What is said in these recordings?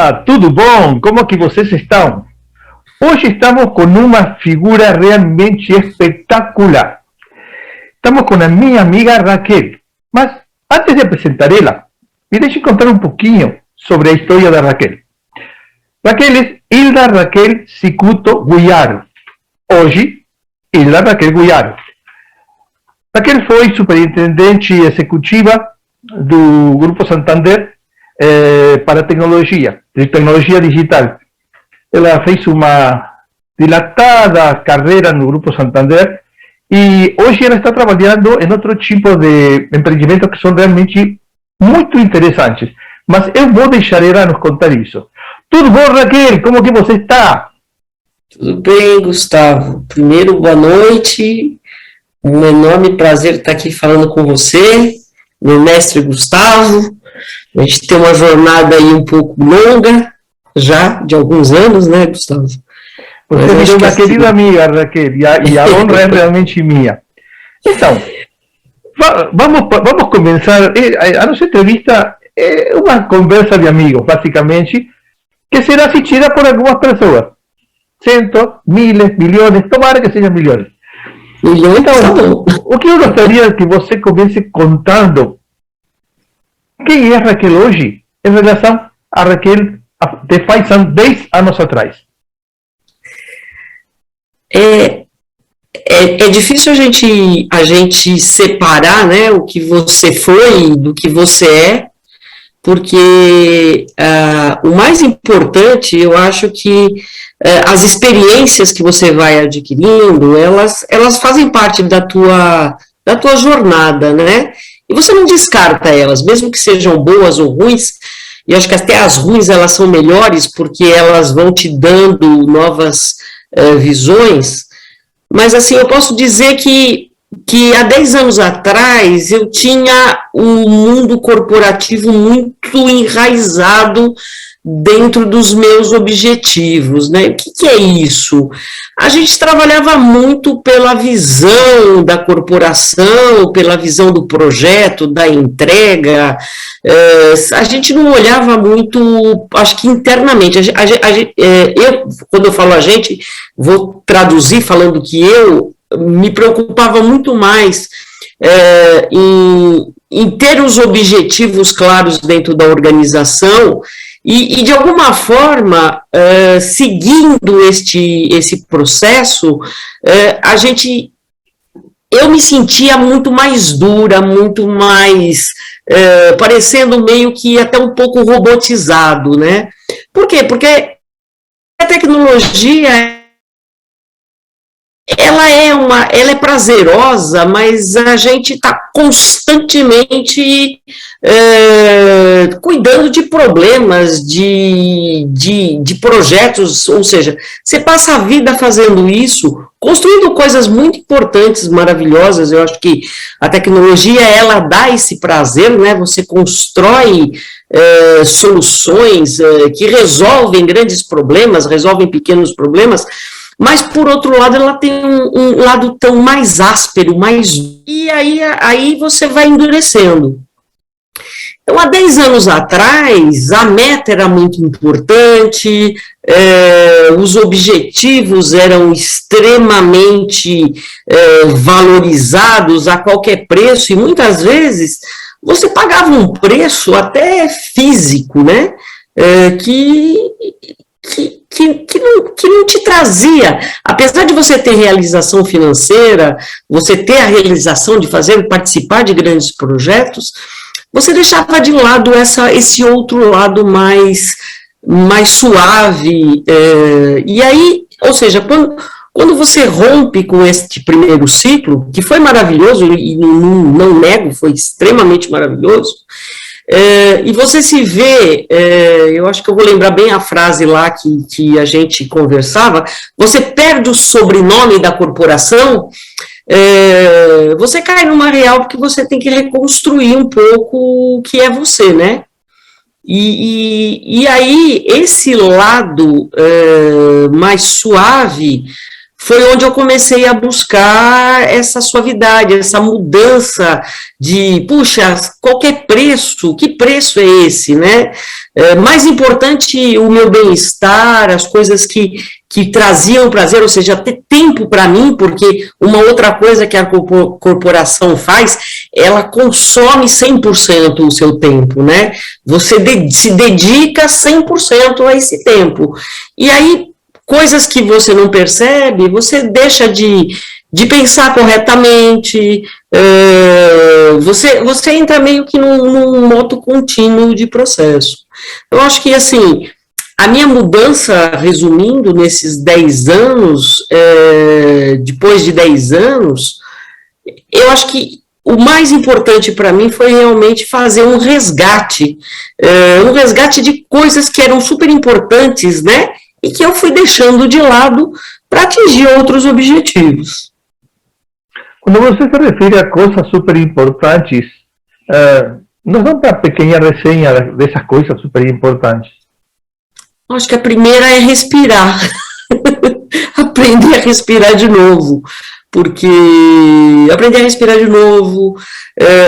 Olá, tudo bom? Como que vocês estão? Hoje estamos com uma figura realmente espetacular. Estamos com a minha amiga Raquel. Mas antes de apresentar ela, me deixe contar um pouquinho sobre a história da Raquel. Raquel é Hilda Raquel Cicuto Guyaro. Hoje, Hilda Raquel Guyaro. Raquel foi superintendente executiva do Grupo Santander para tecnologia digital. Ela fez uma dilatada carreira no Grupo Santander e hoje ela está trabalhando em outro tipo de empreendimentos que são realmente muito interessantes. Mas eu vou deixar ela nos contar isso. Tudo bom, Raquel? Como que você está? Tudo bem, Gustavo. Primeiro, boa noite. Um enorme prazer estar aqui falando com você, meu mestre Gustavo. A gente tem uma jornada aí um pouco longa, já de alguns anos, né, Gustavo? Você é uma querida amiga, Raquel, e a honra é realmente minha. Então, vamos começar. A nossa entrevista é uma conversa de amigos, basicamente, que será assistida por algumas pessoas. Centos, miles, milhões, tomara que sejam milhões. Então, o que eu gostaria que você comece contando quem é Raquel hoje em relação a Raquel de faz 10 anos atrás. É difícil a gente separar, né, o que você foi do que você é, porque o mais importante, eu acho que as experiências que você vai adquirindo, elas fazem parte da tua jornada, né? E você não descarta elas, mesmo que sejam boas ou ruins, e eu acho que até as ruins elas são melhores, porque elas vão te dando novas visões, mas assim, eu posso dizer que há 10 anos atrás eu tinha um mundo corporativo muito enraizado dentro dos meus objetivos, né? O que é isso? A gente trabalhava muito pela visão da corporação, pela visão do projeto, da entrega, a gente não olhava muito, acho que internamente, quando eu falo a gente, vou traduzir falando que eu me preocupava muito mais em ter os objetivos claros dentro da organização e de alguma forma, seguindo esse processo, eu me sentia muito mais dura, muito mais, parecendo meio que até um pouco robotizado, né? Por quê? Porque a tecnologia ela é prazerosa, mas a gente está constantemente cuidando de problemas, de projetos, ou seja, você passa a vida fazendo isso, construindo coisas muito importantes, maravilhosas. Eu acho que a tecnologia, ela dá esse prazer, né? Você constrói soluções que resolvem grandes problemas, resolvem pequenos problemas, mas, por outro lado, ela tem um lado tão mais áspero, e aí você vai endurecendo. Então, há 10 anos atrás, a meta era muito importante, os objetivos eram extremamente valorizados a qualquer preço, e muitas vezes você pagava um preço até físico, né? Que não te trazia, apesar de você ter realização financeira, você ter a realização de participar de grandes projetos, você deixava de lado esse outro lado mais suave, e aí, ou seja, quando você rompe com este primeiro ciclo, que foi maravilhoso, e não nego, foi extremamente maravilhoso, e você se vê, eu acho que eu vou lembrar bem a frase lá que a gente conversava, você perde o sobrenome da corporação, você cai numa real porque você tem que reconstruir um pouco o que é você, né? E aí, esse lado mais suave foi onde eu comecei a buscar essa suavidade, essa mudança de, puxa, qualquer preço, que preço é esse, né? Mais importante o meu bem-estar, as coisas que traziam prazer, ou seja, ter tempo para mim, porque uma outra coisa que a corporação faz, ela consome 100% o seu tempo, né? Você se dedica 100% a esse tempo. E aí, coisas que você não percebe, você deixa de pensar corretamente, você entra meio que num modo contínuo de processo. Eu acho que, assim, a minha mudança, resumindo, nesses 10 anos, depois de 10 anos, eu acho que o mais importante para mim foi realmente fazer um resgate de coisas que eram super importantes, né? E que eu fui deixando de lado para atingir outros objetivos. Quando você se refere a coisas super importantes, nos dá uma pequena resenha dessas coisas super importantes. Acho que a primeira é respirar. Aprender a respirar de novo. Porque aprender a respirar de novo,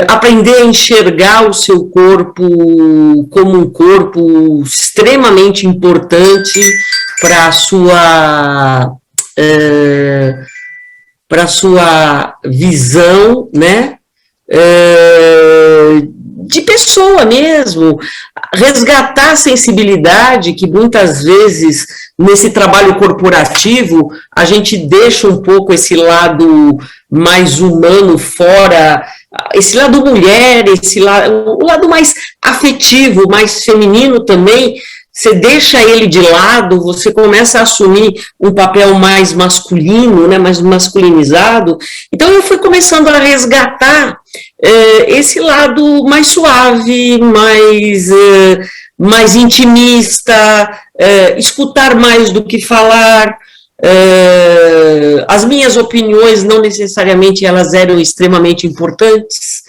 aprender a enxergar o seu corpo como um corpo extremamente importante para a sua visão, né? De pessoa mesmo, resgatar a sensibilidade que muitas vezes nesse trabalho corporativo a gente deixa um pouco esse lado mais humano fora, esse lado mulher, o lado mais afetivo, mais feminino também, você deixa ele de lado, você começa a assumir um papel mais masculino, né, mais masculinizado. Então eu fui começando a resgatar esse lado mais suave, mais intimista, escutar mais do que falar. As minhas opiniões não necessariamente elas eram extremamente importantes.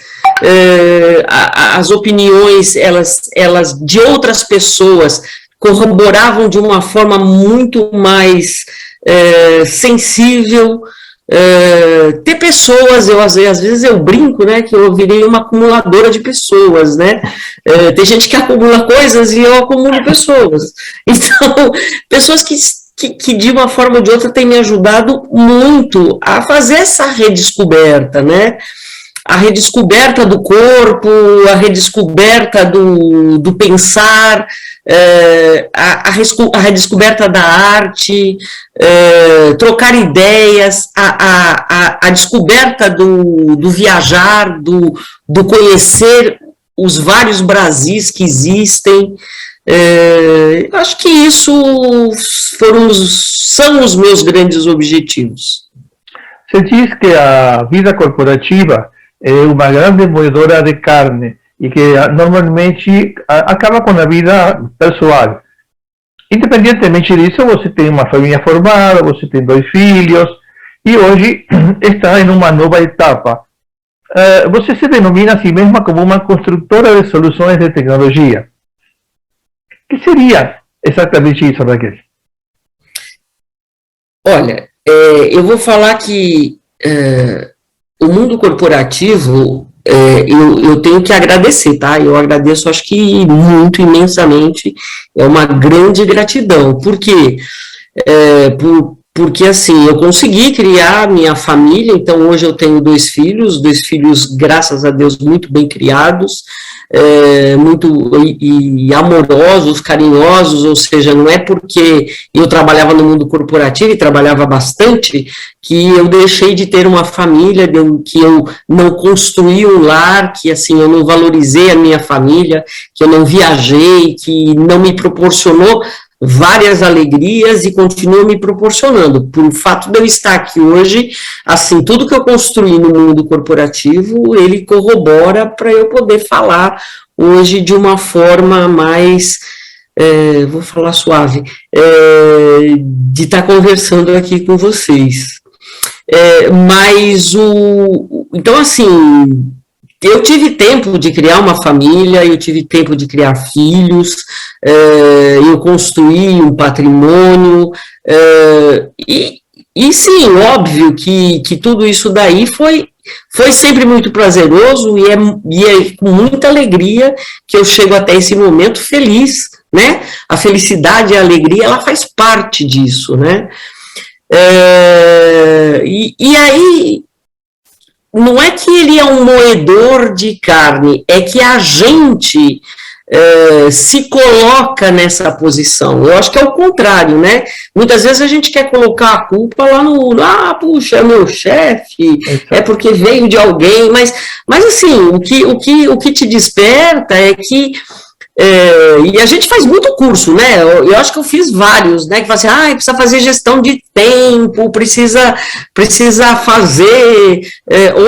As opiniões elas de outras pessoas corroboravam de uma forma muito mais sensível. Ter pessoas, às vezes eu brinco, né, que eu virei uma acumuladora de pessoas, né, tem gente que acumula coisas e eu acumulo pessoas, então, pessoas que de uma forma ou de outra têm me ajudado muito a fazer essa redescoberta, né, a redescoberta do corpo, a redescoberta do pensar, a redescoberta da arte, trocar ideias, a descoberta do viajar, do conhecer os vários Brasis que existem. Acho que isso são os meus grandes objetivos. Você diz que a vida corporativa é uma grande moedora de carne e que normalmente acaba com a vida pessoal. Independentemente disso, você tem uma família formada, você tem 2 filhos e hoje está em uma nova etapa. Você se denomina a si mesma como uma construtora de soluções de tecnologia. O que seria exatamente isso, Raquel? Olha, eu vou falar que o mundo corporativo, eu tenho que agradecer, tá? Eu agradeço, acho que muito, imensamente, é uma grande gratidão. Por quê? Porque, assim, eu consegui criar minha família, então hoje eu tenho 2 filhos, graças a Deus, muito bem criados, muito amorosos, carinhosos, ou seja, não é porque eu trabalhava no mundo corporativo e trabalhava bastante, que eu deixei de ter uma família, que eu não construí um lar, que assim, eu não valorizei a minha família, que eu não viajei, que não me proporcionou várias alegrias e continua me proporcionando. Por o fato de eu estar aqui hoje, assim, tudo que eu construí no mundo corporativo, ele corrobora para eu poder falar hoje de uma forma mais, vou falar suave, de estar conversando aqui com vocês. Então, assim, eu tive tempo de criar uma família, eu tive tempo de criar filhos, eu construí um patrimônio, e E sim, óbvio que tudo isso daí foi sempre muito prazeroso e é com muita alegria que eu chego até esse momento feliz, né? A felicidade e a alegria, ela faz parte disso, né? E aí, não é que ele é um moedor de carne, é que a gente se coloca nessa posição. Eu acho que é o contrário, né? Muitas vezes a gente quer colocar a culpa lá puxa, é meu chefe, é porque veio de alguém, mas assim, o que te desperta é que e a gente faz muito curso, né? Eu acho que eu fiz vários, né? Que fala assim, precisa fazer gestão de tempo, precisa fazer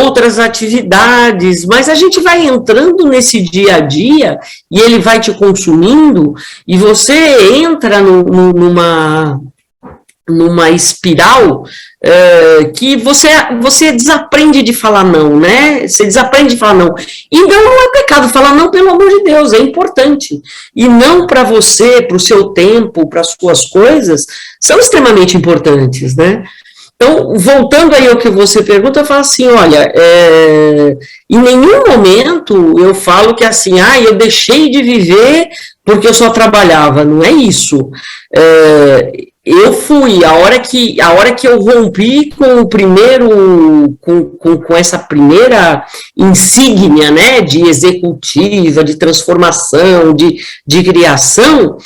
outras atividades, mas a gente vai entrando nesse dia a dia e ele vai te consumindo e você entra numa espiral que você desaprende de falar não, né? Você desaprende de falar não. E não é pecado falar não, pelo amor de Deus, é importante. E não para você, para o seu tempo, para as suas coisas, são extremamente importantes, né? Então, voltando aí ao que você pergunta, eu falo assim, olha, em nenhum momento eu falo que assim, eu deixei de viver porque eu só trabalhava, não é isso. Eu fui, a hora que eu rompi com o primeiro, com essa primeira insígnia, né, de executiva, de transformação, de criação,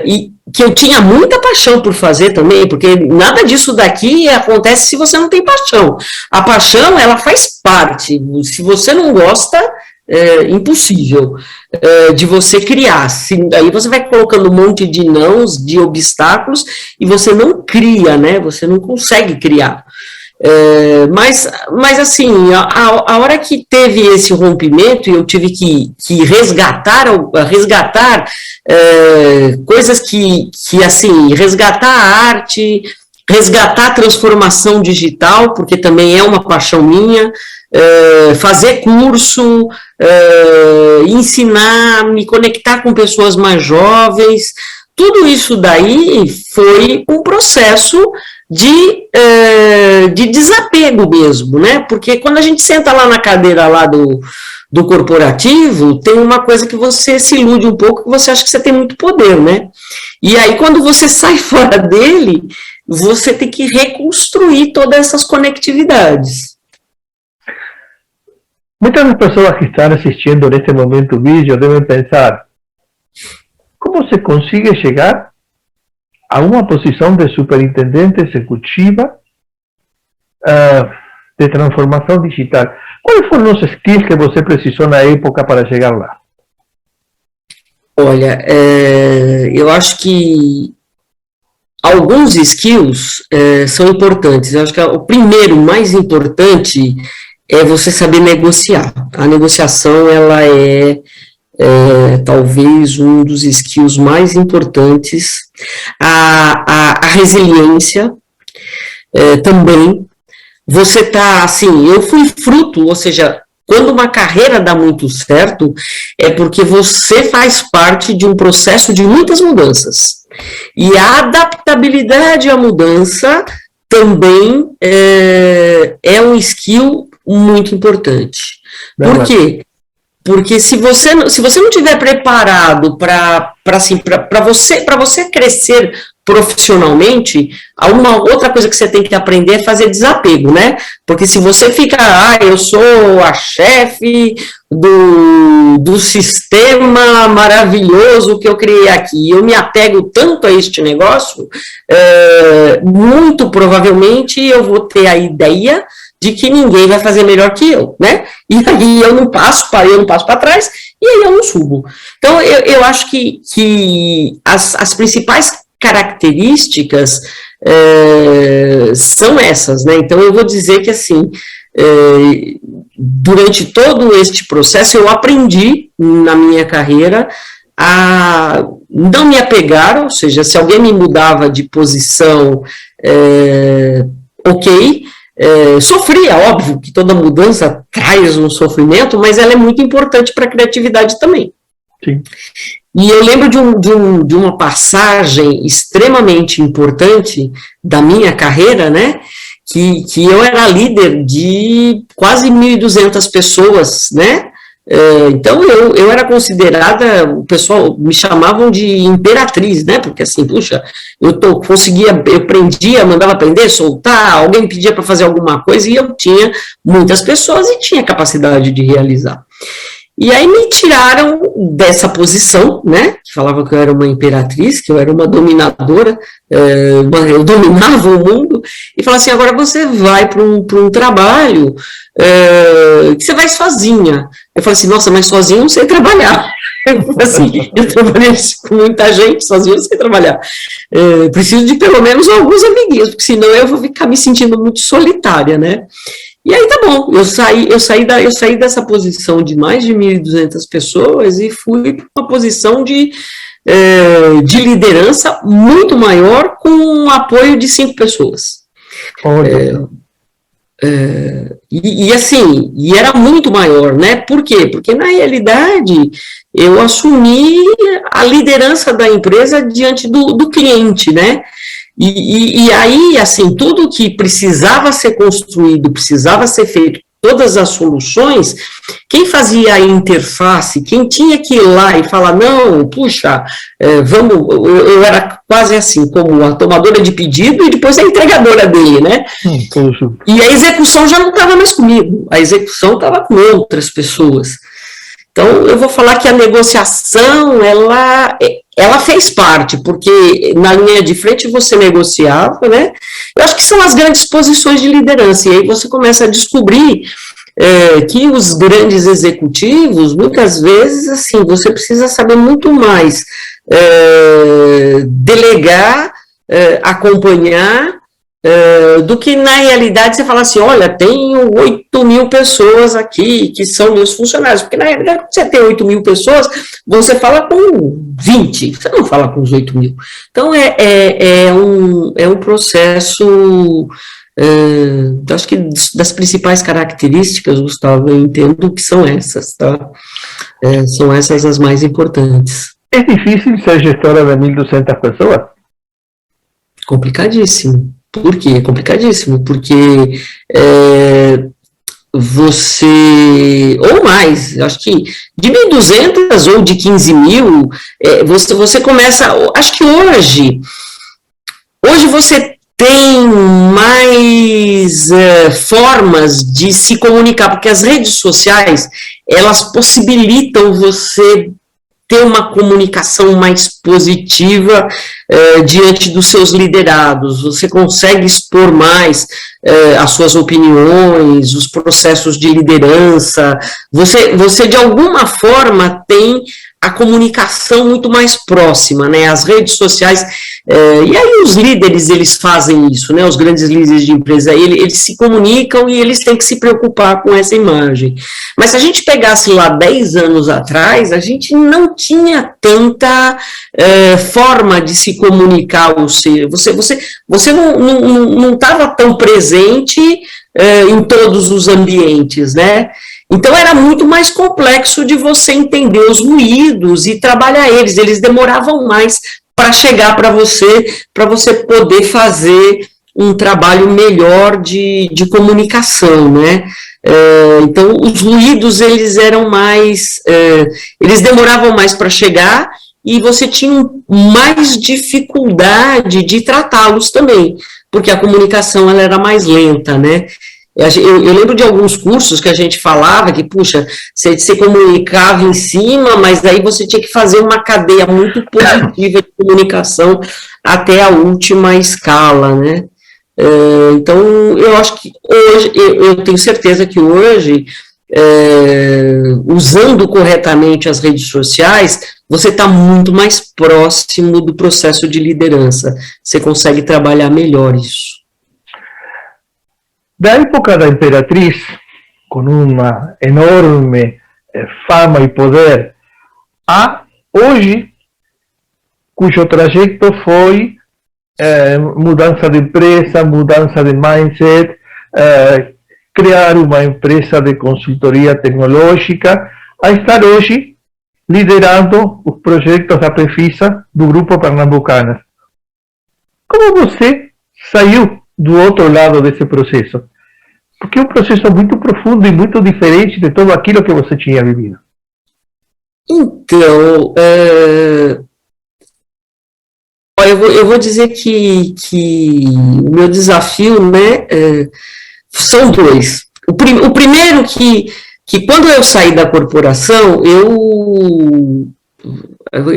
e que eu tinha muita paixão por fazer também, porque nada disso daqui acontece se você não tem paixão. A paixão, ela faz parte, se você não gosta, impossível de você criar. Aí você vai colocando um monte de nãos, de obstáculos, e você não cria, né? Você não consegue criar. Mas assim, a hora que teve esse rompimento, e eu tive que resgatar coisas que assim, resgatar a arte, resgatar a transformação digital, porque também é uma paixão minha, fazer curso, ensinar, me conectar com pessoas mais jovens, tudo isso daí foi um processo de desapego mesmo, né? Porque quando a gente senta lá na cadeira lá do corporativo, tem uma coisa que você se ilude um pouco, que você acha que você tem muito poder, né? E aí, quando você sai fora dele, você tem que reconstruir todas essas conectividades. Muitas das pessoas que estão assistindo neste momento o vídeo devem pensar: como se consegue chegar a uma posição de superintendente executiva de transformação digital? Quais foram os skills que você precisou na época para chegar lá? Olha, eu acho que alguns skills são importantes. Eu acho que o primeiro, mais importante, é você saber negociar. A negociação, ela é talvez um dos skills mais importantes. A resiliência também. Você tá assim, eu fui fruto, ou seja, quando uma carreira dá muito certo, é porque você faz parte de um processo de muitas mudanças. E a adaptabilidade à mudança também é um skill muito importante. Por quê? Porque se você não estiver preparado para você crescer profissionalmente, uma outra coisa que você tem que aprender é fazer desapego, né? Porque se você fica, eu sou a chefe do sistema maravilhoso que eu criei aqui, eu me apego tanto a este negócio, muito provavelmente eu vou ter a ideia de que ninguém vai fazer melhor que eu, né? E aí eu não passo para trás, e aí eu não subo. Então, eu acho que as principais características são essas, né? Então, eu vou dizer que, assim, durante todo este processo, eu aprendi na minha carreira a não me apegar, ou seja, se alguém me mudava de posição, ok. Sofria, óbvio que toda mudança traz um sofrimento, mas ela é muito importante para a criatividade também. Sim. E eu lembro de uma passagem extremamente importante da minha carreira, né? Que eu era líder de quase 1.200 pessoas, né? Então eu era considerada, o pessoal me chamavam de imperatriz, né? Porque assim, puxa, eu prendia, mandava aprender, soltar, alguém pedia para fazer alguma coisa e eu tinha muitas pessoas e tinha capacidade de realizar. E aí me tiraram dessa posição, né, que falava que eu era uma imperatriz, que eu era uma dominadora, eu dominava o mundo, e falaram assim, agora você vai para um trabalho que você vai sozinha. Eu falei assim, nossa, mas sozinha eu não sei trabalhar. Assim, eu trabalhei com muita gente, sozinha eu não sei trabalhar. Preciso de pelo menos alguns amiguinhos, porque senão eu vou ficar me sentindo muito solitária, né. E aí tá bom, eu saí dessa posição de mais de 1.200 pessoas e fui para uma posição de liderança muito maior com o apoio de 5 pessoas. Assim, e era muito maior, né? Por quê? Porque na realidade eu assumi a liderança da empresa diante do cliente, né? E aí, assim, tudo que precisava ser construído, precisava ser feito, todas as soluções, quem fazia a interface, quem tinha que ir lá e falar, não, puxa, eu era quase assim, como a tomadora de pedido e depois a entregadora dele, né? E a execução já não estava mais comigo, a execução estava com outras pessoas. Então, eu vou falar que a negociação, ela fez parte, porque na linha de frente você negociava, né? Eu acho que são as grandes posições de liderança, e aí você começa a descobrir que os grandes executivos, muitas vezes, assim, você precisa saber muito mais delegar, acompanhar, do que na realidade você fala assim, olha, tenho 8.000 pessoas aqui que são meus funcionários, porque na realidade quando você tem 8.000 pessoas, você fala com 20, você não fala com os 8.000. Então é um processo, acho que das principais características, Gustavo, eu entendo que são essas, tá? São essas as mais importantes. É difícil ser gestora de 1.200 pessoas? Complicadíssimo. Por quê? É complicadíssimo, porque você, ou mais, acho que de 1.200 ou de 15.000, você começa, acho que hoje você tem mais formas de se comunicar, porque as redes sociais, elas possibilitam você ter uma comunicação mais positiva diante dos seus liderados, você consegue expor mais as suas opiniões, os processos de liderança, você de alguma forma tem a comunicação muito mais próxima, né, as redes sociais, e aí os líderes, eles fazem isso, né, os grandes líderes de empresa, eles se comunicam e eles têm que se preocupar com essa imagem. Mas se a gente pegasse lá 10 anos atrás, a gente não tinha tanta forma de se comunicar, ou seja, você não estava tão presente em todos os ambientes, né? Então, era muito mais complexo de você entender os ruídos e trabalhar eles demoravam mais para chegar para você poder fazer um trabalho melhor de comunicação, né? Então, os ruídos, eles eram mais, eles demoravam mais para chegar e você tinha mais dificuldade de tratá-los também, porque a comunicação, ela era mais lenta, né? Eu lembro de alguns cursos que a gente falava que, puxa, você se comunicava em cima, mas aí você tinha que fazer uma cadeia muito positiva de comunicação até a última escala, né? Então, eu acho que hoje, eu tenho certeza que hoje, usando corretamente as redes sociais, você está muito mais próximo do processo de liderança, você consegue trabalhar melhor isso. Da época da Imperatriz, com uma enorme fama e poder, a hoje, cujo trajeto foi mudança de empresa, mudança de mindset, criar uma empresa de consultoria tecnológica, a estar hoje liderando os projetos da Prefisa do Grupo Pernambucanas. Como você saiu do outro lado desse processo? Porque é um processo muito profundo e muito diferente de tudo aquilo que você tinha vivido. Então, eu vou dizer que o meu desafio, né, são dois. O primeiro que quando eu saí da corporação, eu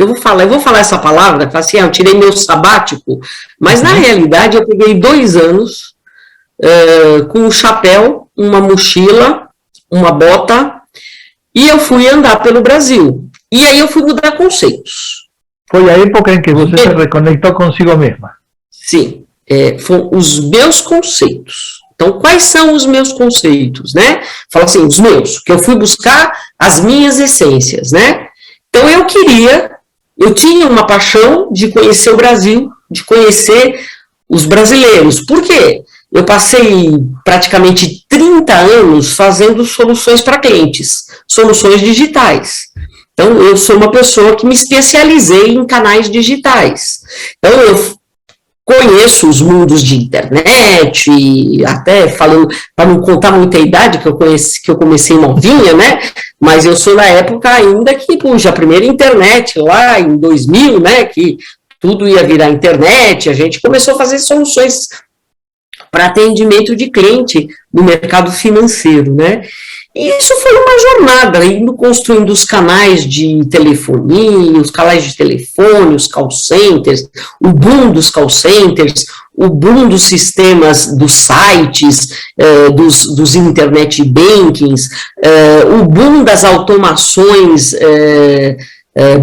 vou falar essa palavra, assim, eu tirei meu sabático, mas na realidade eu peguei 2 anos com um chapéu, uma mochila, uma bota, e eu fui andar pelo Brasil. E aí eu fui mudar conceitos. Foi a época em que você se reconectou consigo mesma. Sim, foram os meus conceitos. Então, quais são os meus conceitos, né? Fala assim, os meus, que eu fui buscar as minhas essências, né? Então, eu tinha uma paixão de conhecer o Brasil, de conhecer os brasileiros. Por quê? Eu passei praticamente 30 anos fazendo soluções para clientes, soluções digitais. Então, eu sou uma pessoa que me especializei em canais digitais. Então, eu conheço os mundos de internet, e até falando, para não contar muita idade, que eu comecei novinha, né? Mas eu sou na época ainda que, puxa, a primeira internet, lá em 2000, né? Que tudo ia virar internet, a gente começou a fazer soluções para atendimento de cliente no mercado financeiro, né? E isso foi uma jornada, indo construindo os canais de telefonia, os canais de telefone, os call centers, o boom dos call centers, o boom dos sistemas, dos sites, dos internet bankings, o boom das automações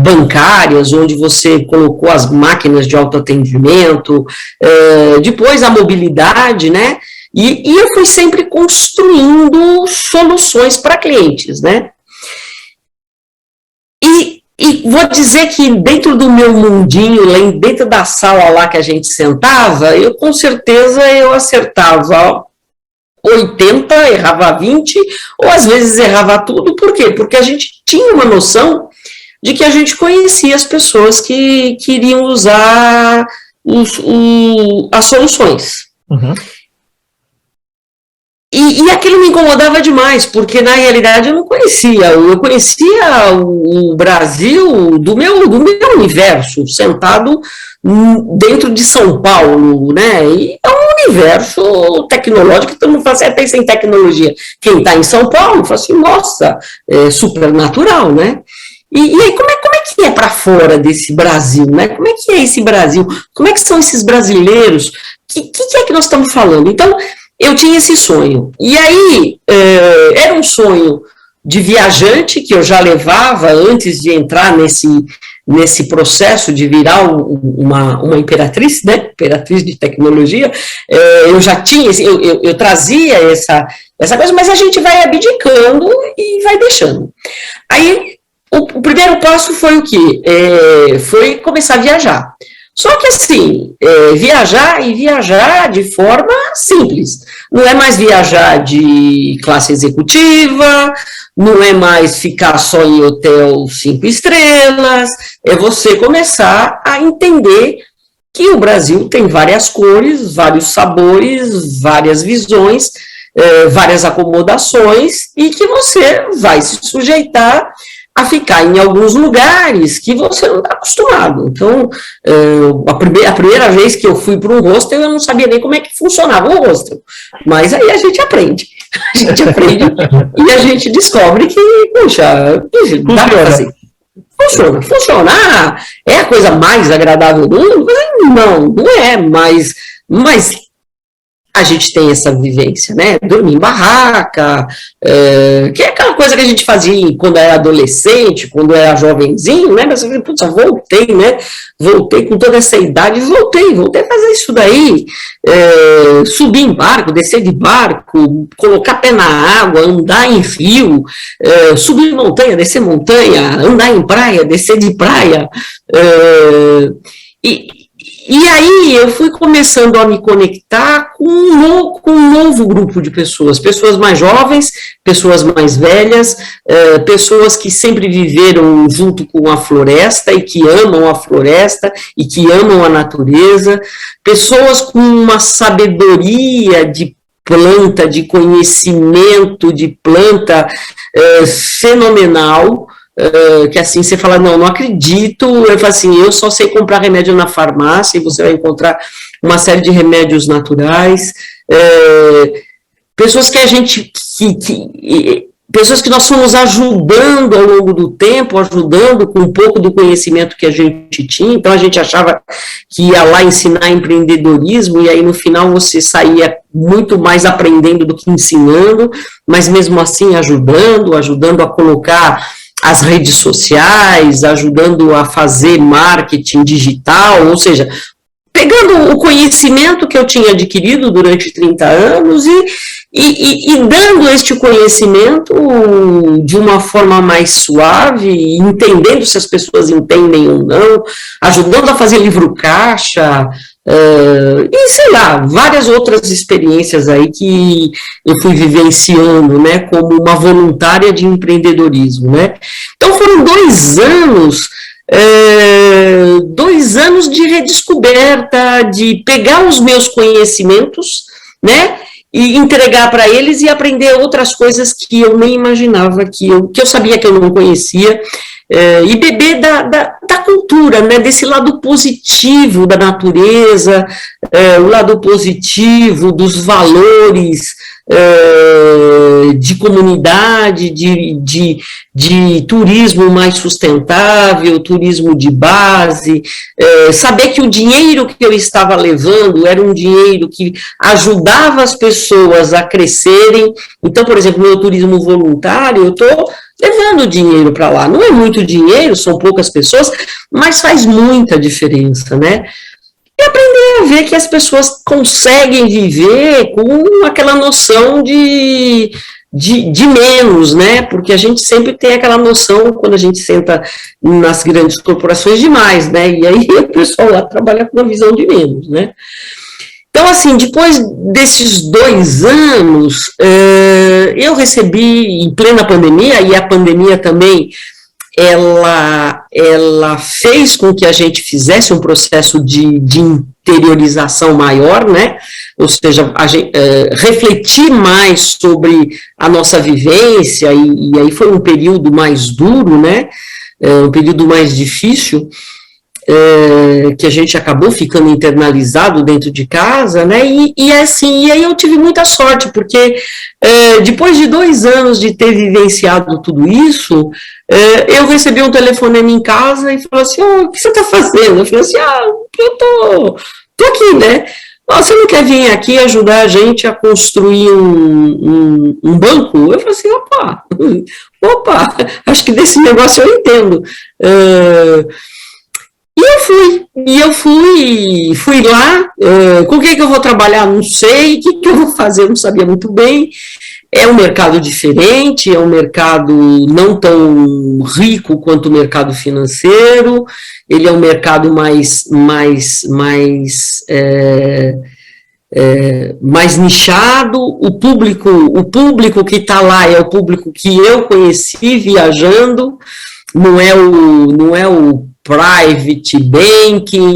bancárias, onde você colocou as máquinas de autoatendimento, depois a mobilidade, né? E eu fui sempre construindo soluções para clientes, né? E vou dizer que dentro do meu mundinho, dentro da sala lá que a gente sentava, eu com certeza eu acertava 80, errava 20, ou às vezes errava tudo. Por quê? Porque a gente tinha uma noção de que a gente conhecia as pessoas que queriam usar as soluções. Uhum. E aquilo me incomodava demais, porque na realidade eu não conhecia. Eu conhecia o Brasil do meu universo, sentado dentro de São Paulo, né? E é um universo tecnológico que todo mundo fala assim, até sem tecnologia. Quem está em São Paulo fala assim, nossa, é supernatural, né? E aí, como é que é para fora desse Brasil, né? Como é que é esse Brasil? Como é que são esses brasileiros? Que é que nós estamos falando? Então, eu tinha esse sonho. E aí, era um sonho de viajante que eu já levava antes de entrar nesse processo de virar uma imperatriz, né? Imperatriz de tecnologia. Eu já tinha, eu trazia essa coisa, mas a gente vai abdicando e vai deixando. Aí, o primeiro passo foi o quê? Foi começar a viajar. Só que assim, viajar de forma simples. Não é mais viajar de classe executiva, não é mais ficar só em hotel 5 estrelas, é você começar a entender que o Brasil tem várias cores, vários sabores, várias visões, várias acomodações, e que você vai se sujeitar a ficar em alguns lugares que você não está acostumado. Então, a primeira vez que eu fui para um hostel, eu não sabia nem como é que funcionava o hostel. Mas aí a gente aprende. E a gente descobre que, puxa, dá para fazer. Funciona. É a coisa mais agradável do mundo? Não é, mas a gente tem essa vivência, né? Dormir em barraca, que é aquela coisa que a gente fazia quando era adolescente, quando era jovenzinho, né? Mas eu putz, voltei, né? Voltei com toda essa idade, voltei a fazer isso daí, subir em barco, descer de barco, colocar pé na água, andar em rio, subir montanha, descer montanha, andar em praia, descer de praia, E aí eu fui começando a me conectar com um novo grupo de pessoas, pessoas mais jovens, pessoas mais velhas, pessoas que sempre viveram junto com a floresta e que amam a floresta e que amam a natureza, pessoas com uma sabedoria de planta, de conhecimento de planta fenomenal, que assim você fala, não acredito, eu falo assim, eu só sei comprar remédio na farmácia, e você vai encontrar uma série de remédios naturais, pessoas que a gente, pessoas que nós fomos ajudando ao longo do tempo, ajudando com um pouco do conhecimento que a gente tinha, então a gente achava que ia lá ensinar empreendedorismo, e aí no final você saía muito mais aprendendo do que ensinando, mas mesmo assim ajudando a colocar as redes sociais, ajudando a fazer marketing digital, ou seja, pegando o conhecimento que eu tinha adquirido durante 30 anos e dando este conhecimento de uma forma mais suave, entendendo se as pessoas entendem ou não, ajudando a fazer livro caixa, e sei lá, várias outras experiências aí que eu fui vivenciando, né, como uma voluntária de empreendedorismo, né. Então foram 2 anos de redescoberta, de pegar os meus conhecimentos, né, e entregar para eles e aprender outras coisas que eu nem imaginava, que eu sabia que eu não conhecia, e beber da cultura, né, desse lado positivo da natureza, o lado positivo dos valores de comunidade, de turismo mais sustentável, turismo de base, saber que o dinheiro que eu estava levando era um dinheiro que ajudava as pessoas a crescerem. Então, por exemplo, meu turismo voluntário, eu estou levando dinheiro para lá. Não é muito dinheiro, são poucas pessoas, mas faz muita diferença, né? E aprender a ver que as pessoas conseguem viver com aquela noção de menos, né? Porque a gente sempre tem aquela noção, quando a gente senta nas grandes corporações, demais, né? E aí o pessoal lá trabalha com uma visão de menos, né? Então, assim, depois desses 2 anos, eu recebi, em plena pandemia, e a pandemia também, ela fez com que a gente fizesse um processo de interiorização maior, né? Ou seja, refletir mais sobre a nossa vivência, e aí foi um período mais duro, né? Um período mais difícil, que a gente acabou ficando internalizado dentro de casa, né, e aí eu tive muita sorte, porque depois de 2 anos de ter vivenciado tudo isso, eu recebi um telefonema em casa e falou assim, o que você está fazendo? Eu falei assim, eu tô aqui, né, você não quer vir aqui ajudar a gente a construir um banco? Eu falei assim, opa, acho que desse negócio eu entendo. E eu fui lá, com o que eu vou trabalhar, não sei, o que eu vou fazer, não sabia muito bem. É um mercado diferente, é um mercado não tão rico quanto o mercado financeiro, ele é um mercado mais nichado, o público que está lá é o público que eu conheci viajando, não é o private banking,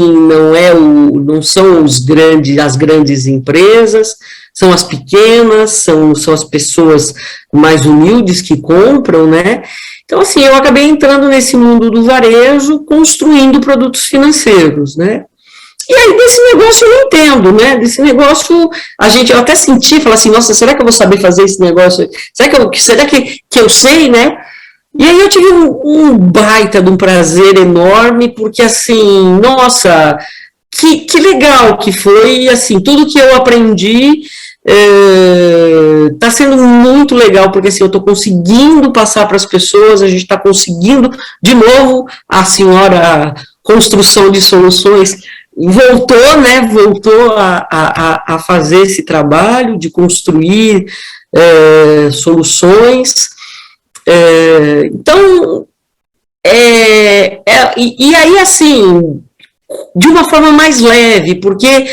não são as grandes empresas, são as pequenas, são as pessoas mais humildes que compram, né? Então, assim, eu acabei entrando nesse mundo do varejo, construindo produtos financeiros, né? E aí, desse negócio eu entendo, né? Desse negócio, eu até senti, falar assim, nossa, será que eu vou saber fazer esse negócio? Será que eu sei, né? E aí eu tive um baita de um prazer enorme, porque assim, nossa, que legal que foi, assim, tudo que eu aprendi está sendo muito legal, porque assim, eu estou conseguindo passar para as pessoas, a gente está conseguindo, de novo, a senhora construção de soluções voltou, né, a fazer esse trabalho de construir soluções. Então, e aí, assim, de uma forma mais leve, porque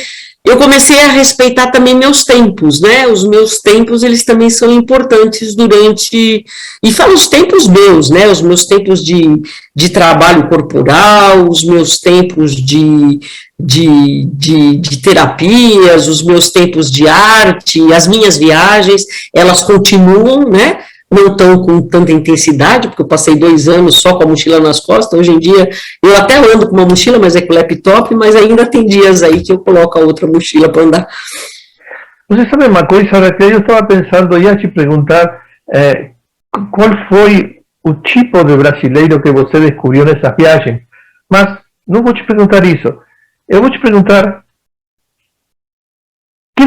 eu comecei a respeitar também meus tempos, né? Os meus tempos, eles também são importantes durante... E falo os tempos meus, né? Os meus tempos de trabalho corporal, os meus tempos de terapias, os meus tempos de arte, as minhas viagens, elas continuam, né? Não estão com tanta intensidade, porque eu passei 2 anos só com a mochila nas costas. Hoje em dia, eu até ando com uma mochila, mas é com laptop, mas ainda tem dias aí que eu coloco a outra mochila para andar. Você sabe uma coisa, Raquel? Eu estava pensando, ia te perguntar qual foi o tipo de brasileiro que você descobriu nessas viagens, mas não vou te perguntar isso. Eu vou te perguntar que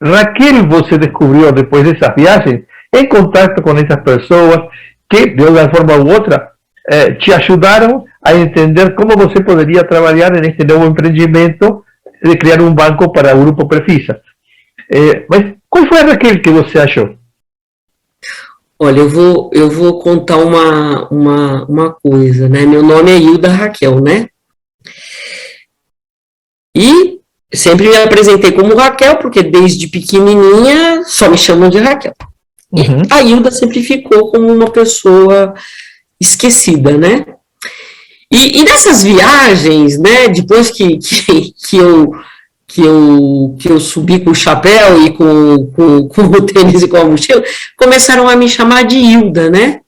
Raquel você descobriu depois dessas viagens, em contato com essas pessoas que, de uma forma ou outra, te ajudaram a entender como você poderia trabalhar neste novo empreendimento de criar um banco para o Grupo Prefisa. Mas qual foi a Raquel que você achou? Olha, eu vou contar uma coisa, né? Meu nome é Hilda Raquel, né? E sempre me apresentei como Raquel, porque desde pequenininha só me chamam de Raquel. Uhum. A Hilda sempre ficou como uma pessoa esquecida, né? E nessas viagens, né, depois que eu subi com o chapéu e com o tênis e com a mochila, começaram a me chamar de Hilda, né?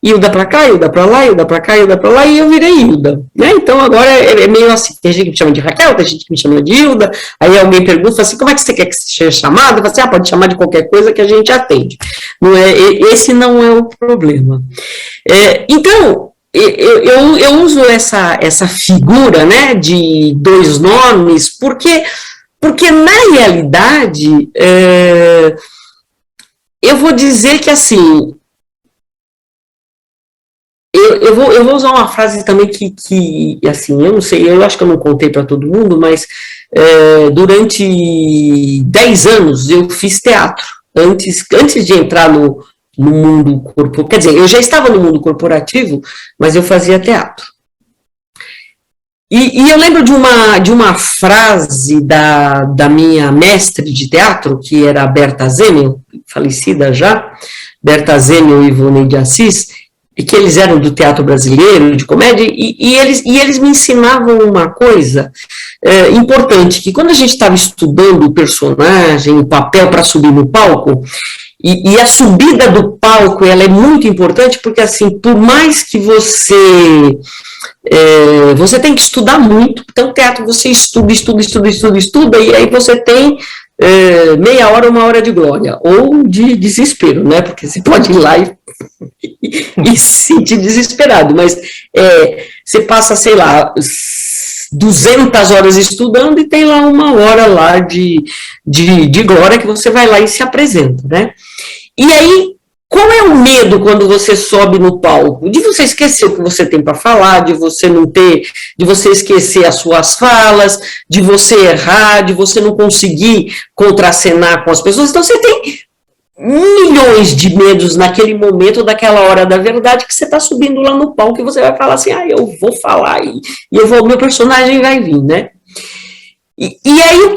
Hilda pra cá, Hilda pra lá, Hilda pra cá, Hilda pra lá, e eu virei Hilda, né? Então agora é meio assim, tem gente que me chama de Raquel, tem gente que me chama de Hilda, aí alguém pergunta assim, como é que você quer que seja chamado? Eu falo assim, pode chamar de qualquer coisa que a gente atende. Não é, esse não é o problema. Então, eu uso essa figura, né, de 2 nomes, porque na realidade, eu vou dizer que assim, eu vou usar uma frase também que assim, eu não sei, eu acho que eu não contei para todo mundo, mas durante 10 anos eu fiz teatro, antes de entrar no mundo corporativo, quer dizer, eu já estava no mundo corporativo, mas eu fazia teatro. E eu lembro de uma frase da minha mestre de teatro, que era a Berta Zennel, falecida já, Berta Zennel e Ivone de Assis, e que eles eram do teatro brasileiro, de comédia, e eles me ensinavam uma coisa importante, que quando a gente estava estudando o personagem, o papel para subir no palco, e a subida do palco, ela é muito importante, porque assim, por mais que você tem que estudar muito, então teatro você estuda, e aí você tem meia hora, 1 hora de glória, ou de desespero, né, porque você pode ir lá e se sentir desesperado, mas você passa, sei lá, 200 horas estudando e tem lá 1 hora lá de glória que você vai lá e se apresenta, né? E aí, qual é o medo quando você sobe no palco? De você esquecer o que você tem para falar, de você não ter, de você esquecer as suas falas, de você errar, de você não conseguir contracenar com as pessoas. Então, você tem milhões de medos naquele momento, daquela hora da verdade, que você está subindo lá no palco e você vai falar assim, eu vou falar e meu personagem vai vir, né? E aí o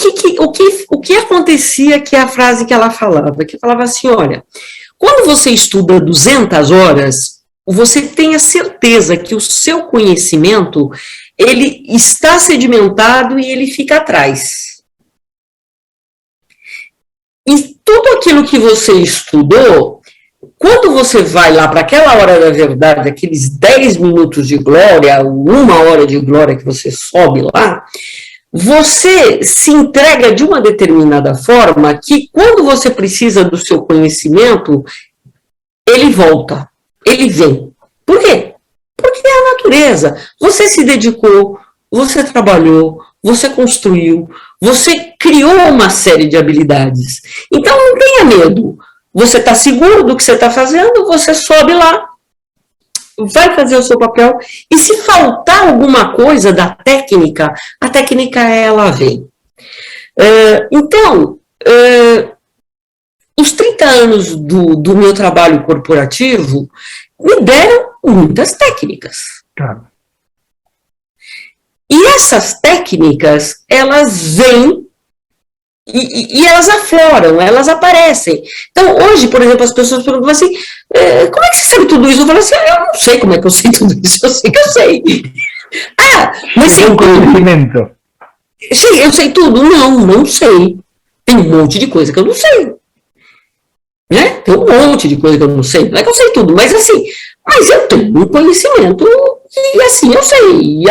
que acontecia, que é a frase que ela falava, que falava assim, olha, quando você estuda 200 horas, você tem a certeza que o seu conhecimento, ele está sedimentado e ele fica atrás. E tudo aquilo que você estudou, quando você vai lá para aquela hora da verdade, aqueles 10 minutos de glória, 1 hora de glória que você sobe lá, você se entrega de uma determinada forma que quando você precisa do seu conhecimento, ele volta, ele vem. Por quê? Porque é a natureza. Você se dedicou, você trabalhou, você construiu, você criou uma série de habilidades. Então, não tenha medo. Você está seguro do que você está fazendo, você sobe lá, vai fazer o seu papel, e se faltar alguma coisa da técnica, a técnica ela vem. Então, os 30 anos do meu trabalho corporativo me deram muitas técnicas. Claro. E essas técnicas, elas vêm e elas afloram, elas aparecem. Então, hoje, por exemplo, as pessoas perguntam assim, como é que você sabe tudo isso? Eu falo assim, eu não sei como é que eu sei tudo isso, eu sei que eu sei. Mas sei conhecimento. Eu sei tudo? Não sei. Tem um monte de coisa que eu não sei. Né? Tem um monte de coisa que eu não sei. Não é que eu sei tudo, mas assim, mas eu tenho um conhecimento e assim eu sei.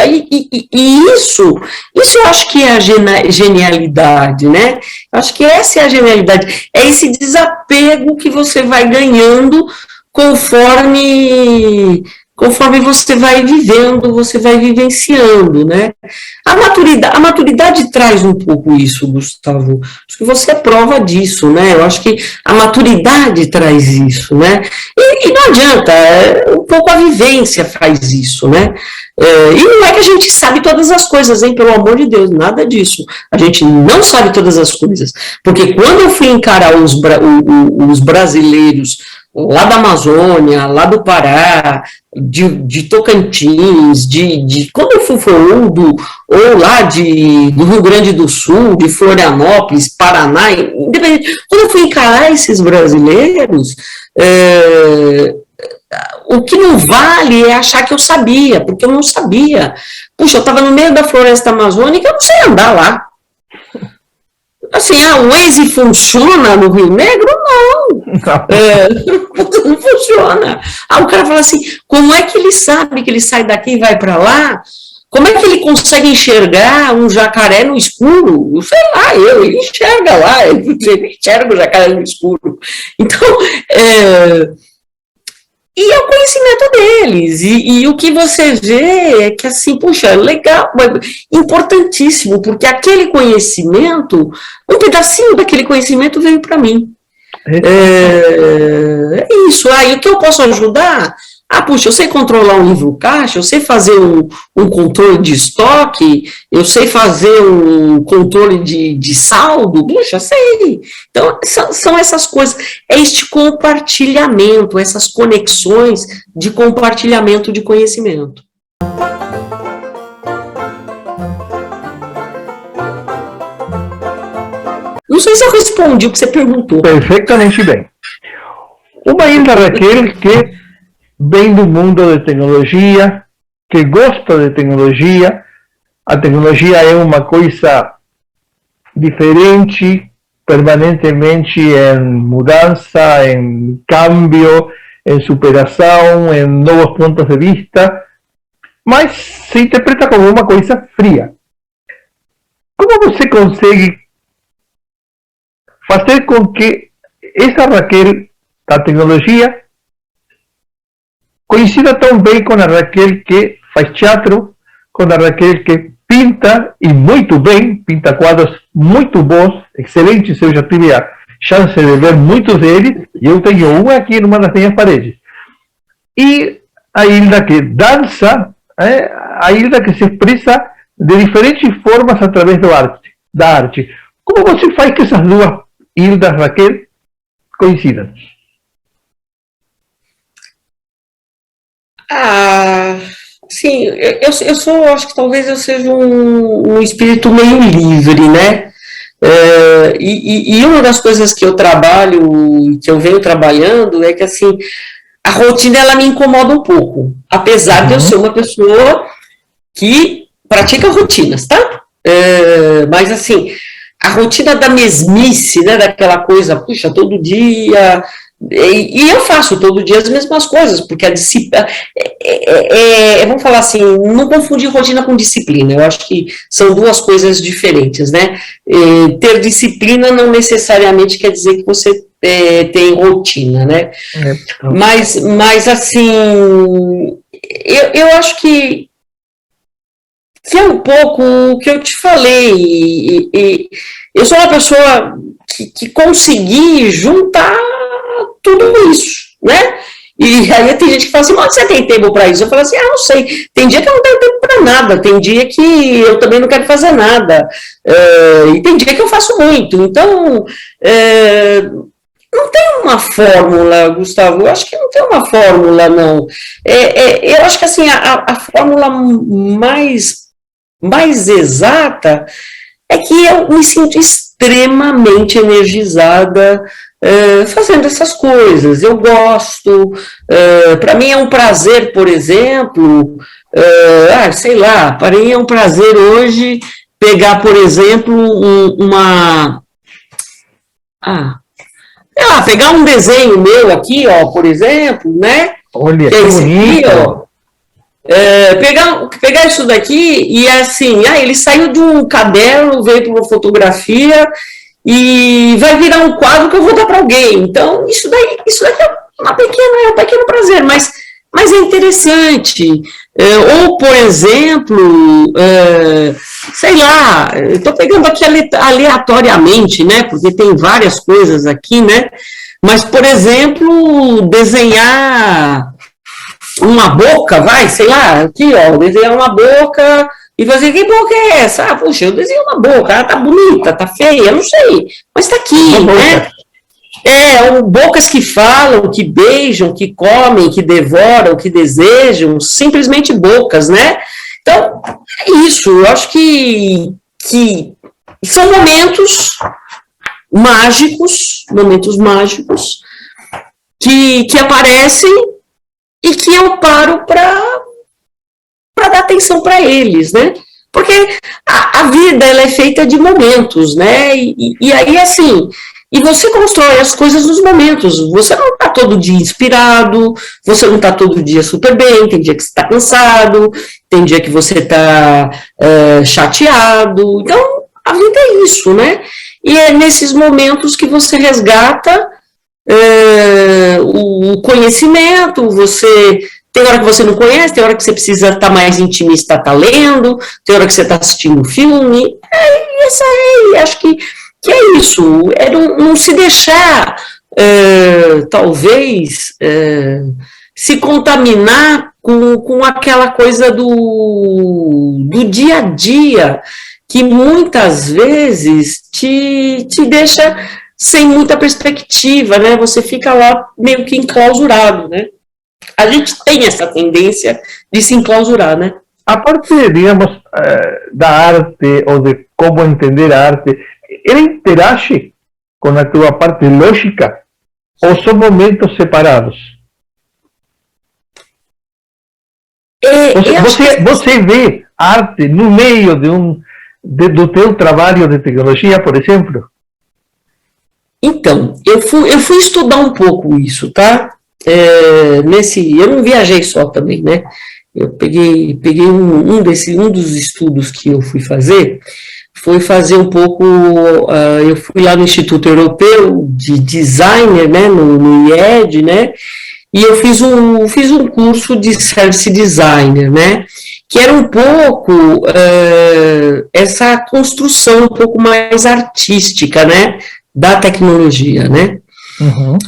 E isso eu acho que é a genialidade, né? Eu acho que essa é a genialidade. É esse desapego que você vai ganhando conforme você vai vivendo, você vai vivenciando, né? A maturidade traz um pouco isso, Gustavo. Acho que você é prova disso, né? Eu acho que a maturidade traz isso, né? E não adianta, um pouco a vivência faz isso, né? E não é que a gente sabe todas as coisas, hein? Pelo amor de Deus, nada disso. A gente não sabe todas as coisas. Porque quando eu fui encarar os brasileiros lá da Amazônia, lá do Pará, de Tocantins, quando eu fui Forumbo, ou lá do Rio Grande do Sul, de Florianópolis, Paraná, quando eu fui encarar esses brasileiros, o que não vale é achar que eu sabia, porque eu não sabia. Puxa, eu estava no meio da floresta amazônica, eu não sei andar lá. Assim, o Waze funciona no Rio Negro? Não. Não funciona. O cara fala assim, como é que ele sabe que ele sai daqui e vai para lá? Como é que ele consegue enxergar um jacaré no escuro? Sei lá, ele enxerga lá, ele enxerga o jacaré no escuro. Então, e é o conhecimento deles, e o que você vê é que, assim, puxa, legal, importantíssimo, porque aquele conhecimento, um pedacinho daquele conhecimento veio para mim. É isso, e o que eu posso ajudar? Puxa, eu sei controlar um livro caixa, eu sei fazer um controle de estoque, eu sei fazer um controle de saldo, puxa, sei. Então, são essas coisas, é este compartilhamento, essas conexões de compartilhamento de conhecimento. Não sei se eu respondi o que você perguntou. Perfeitamente bem. Uma Hilda Raquel que vem do mundo de tecnologia, que gosta de tecnologia. A tecnologia é uma coisa diferente, permanentemente em mudança, em cambio, em superação, em novos pontos de vista, mas se interpreta como uma coisa fria. Como você consegue fazer com que essa Raquel da tecnologia coincida tão bem com a Raquel que faz teatro, com a Raquel que pinta, e muito bem, pinta quadros muito bons, excelentes, eu já tive a chance de ver muitos deles, e eu tenho um aqui numa das minhas paredes. E a Hilda que dança, a Hilda que se expressa de diferentes formas através da arte. Como você faz que essas duas Hildas, Raquel, coincidam? Sim, acho que talvez eu seja um espírito meio livre, né? E uma das coisas que eu trabalho, que eu venho trabalhando, é que, assim, a rotina, ela me incomoda um pouco, apesar de eu ser uma pessoa que pratica rotinas, tá? Mas, assim, a rotina da mesmice, né, daquela coisa, puxa, todo dia... E eu faço todo dia as mesmas coisas, porque a disciplina, vamos falar assim, não confundir rotina com disciplina, eu acho que são duas coisas diferentes, né? Ter disciplina não necessariamente quer dizer que você tem rotina, né? Mas assim, eu acho que é um pouco o que eu te falei, eu sou uma pessoa que consegui juntar tudo isso, né? E aí tem gente que fala assim, mas você tem tempo para isso? Eu falo assim, não sei, tem dia que eu não tenho tempo para nada, tem dia que eu também não quero fazer nada, e tem dia que eu faço muito, então não tem uma fórmula, Gustavo, eu acho que não tem uma fórmula, não. Eu acho que assim, a fórmula mais mais exata, é que eu me sinto extremamente energizada fazendo essas coisas. Eu gosto, para mim é um prazer, por exemplo, sei lá, para mim é um prazer hoje pegar, por exemplo, pegar um desenho meu aqui, ó, por exemplo, né? Olha, que bonito. Aqui, ó, pegar isso daqui e assim, ele saiu de um caderno, veio para uma fotografia e vai virar um quadro que eu vou dar para alguém. Então, isso daqui é um pequeno prazer, mas é interessante. Ou, por exemplo, sei lá, eu estou pegando aqui aleatoriamente, né? Porque tem várias coisas aqui, né? Mas, por exemplo, desenhar uma boca, sei lá, aqui, ó, desenhar uma boca e fazer, que boca é essa? Puxa, eu desenhei uma boca, ela tá bonita, tá feia, não sei, mas tá aqui, né? Bocas que falam, que beijam, que comem, que devoram, que desejam, simplesmente bocas, né? Então, é isso, eu acho que são momentos mágicos que aparecem e que eu paro para dar atenção para eles, né? Porque a vida, ela é feita de momentos, né? E aí, assim, e você constrói as coisas nos momentos. Você não está todo dia inspirado, você não está todo dia super bem, tem dia que você está cansado, tem dia que você está chateado. Então, a vida é isso, né? E é nesses momentos que você resgata o conhecimento, tem hora que você não conhece, tem hora que você precisa estar mais intimista, tá lendo, tem hora que você está assistindo um filme, acho que é isso, não se deixar, talvez, se contaminar com aquela coisa do dia a dia, que muitas vezes te deixa sem muita perspectiva, né? Você fica lá meio que enclausurado, né? A gente tem essa tendência de se enclausurar, né? A parte, digamos, da arte, ou de como entender a arte, ela interage com a tua parte lógica, ou são momentos separados? Você vê arte no meio do teu trabalho de tecnologia, por exemplo? Então, eu fui estudar um pouco isso, tá? Eu não viajei só também, né? Eu peguei um dos estudos que eu fui fazer, foi fazer um pouco, eu fui lá no Instituto Europeu de Designer, né, no IED, né, e eu fiz um curso de Service Designer, né, que era um pouco essa construção um pouco mais artística, né, da tecnologia, né. Uhum.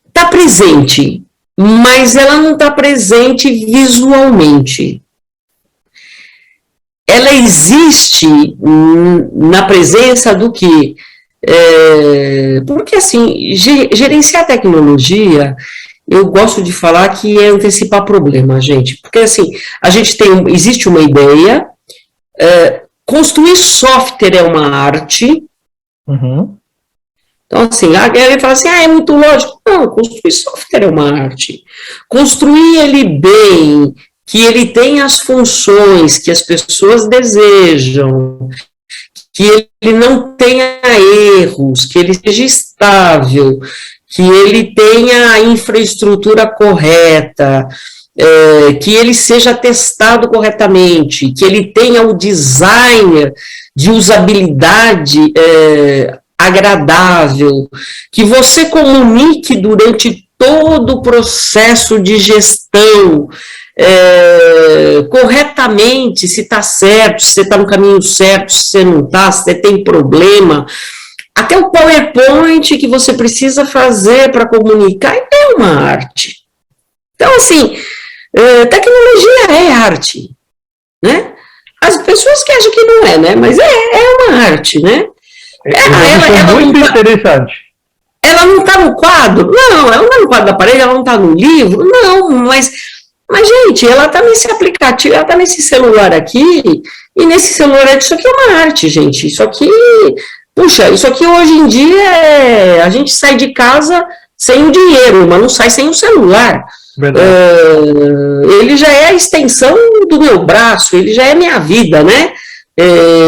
Está presente, mas ela não está presente visualmente. Ela existe na presença do quê? Porque, assim, gerenciar tecnologia, eu gosto de falar que é antecipar problema, gente. Porque, assim, existe uma ideia, construir software é uma arte. Uhum. Então, assim, a galera fala assim, é muito lógico. Não, construir software é uma arte. Construir ele bem, que ele tenha as funções que as pessoas desejam, que ele não tenha erros, que ele seja estável, que ele tenha a infraestrutura correta, que ele seja testado corretamente, que ele tenha o design de usabilidade agradável, que você comunique durante todo o processo de gestão corretamente, se está certo, se você está no caminho certo, se você não está, se você tem problema. Até o PowerPoint que você precisa fazer para comunicar é uma arte. Então, assim, tecnologia é arte, né? As pessoas que acham que não é, né? Mas é uma arte, né? Ela muito interessante. Ela não está no quadro? Não, ela não está no quadro da parede, ela não está no livro? Não, mas Mas, gente, ela está nesse aplicativo, ela está nesse celular aqui, e nesse celular, isso aqui é uma arte, gente. Isso aqui, puxa, isso aqui hoje em dia a gente sai de casa sem o dinheiro, mas não sai sem o celular. Ele já é a extensão do meu braço, ele já é minha vida, né?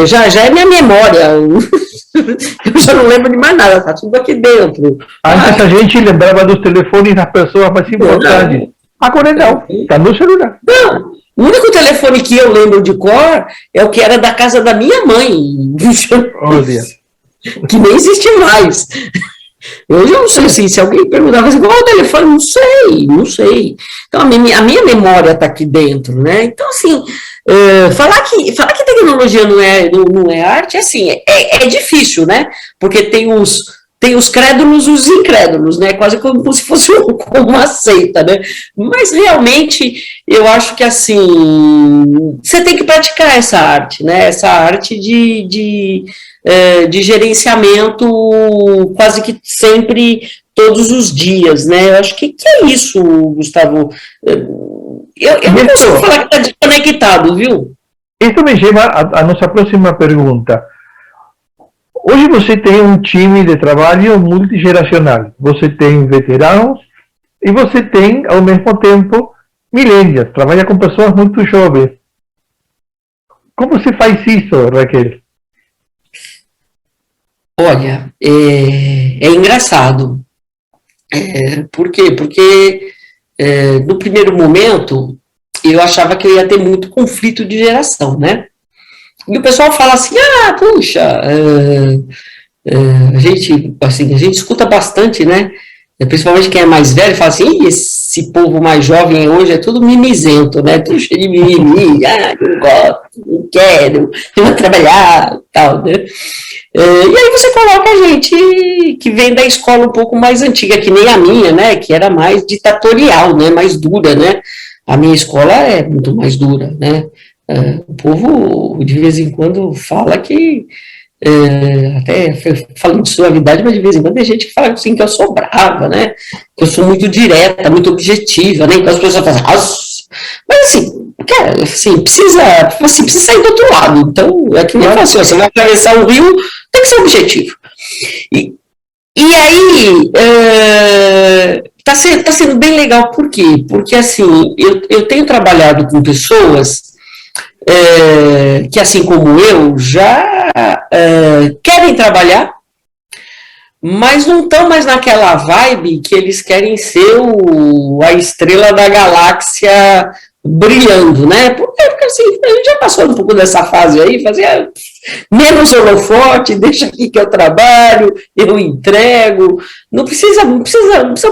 Já é minha memória. Eu já não lembro de mais nada, tá tudo aqui dentro. Antes a gente lembrava dos telefones das pessoas mais importantes. Agora não, está no celular. Não, o único telefone que eu lembro de cor é o que era da casa da minha mãe. Que nem existe mais. Hoje eu não sei assim, se alguém perguntava assim, qual é o telefone? Não sei. Então a minha memória está aqui dentro, né? Então, assim, falar que tecnologia não é arte, assim, é difícil, né? Porque tem os crédulos e os incrédulos, né? Quase como se fosse uma seita, né? Mas realmente eu acho que assim você tem que praticar essa arte, né? Essa arte de gerenciamento quase que sempre, todos os dias, né? Eu acho que é isso, Gustavo. Eu não consigo falar que está desconectado, viu? Isso me leva à nossa próxima pergunta. Hoje você tem um time de trabalho multigeracional. Você tem veteranos e você tem, ao mesmo tempo, millennials. Trabalha com pessoas muito jovens. Como se faz isso, Raquel? Olha, é engraçado. Por quê? Porque no primeiro momento eu achava que eu ia ter muito conflito de geração, né? E o pessoal fala assim, puxa, a gente escuta bastante, né? Principalmente quem é mais velho, fala assim, esse povo mais jovem hoje é tudo mimizento, né? Tudo cheio de mimimi, não gosto, não quero, eu vou trabalhar, tal, né? E aí você coloca a gente que vem da escola um pouco mais antiga, que nem a minha, né? Que era mais ditatorial, né? Mais dura, né? A minha escola é muito mais dura, né? O povo, de vez em quando, fala que, até falando de suavidade, mas de vez em quando tem gente que fala assim, que eu sou brava, né? Que eu sou muito direta, muito objetiva, né? Então as pessoas falam assim, mas assim, cara, assim, precisa sair do outro lado. Então, é que nem assim, você vai atravessar o rio, tem que ser objetivo. E aí, tá sendo bem legal, por quê? Porque, assim, eu tenho trabalhado com pessoas que, assim como eu, já querem trabalhar, mas não estão mais naquela vibe que eles querem ser a estrela da galáxia brilhando, né? Porque assim, a gente já passou um pouco dessa fase aí, fazia menos holofote, deixa aqui que eu trabalho, eu entrego, não precisa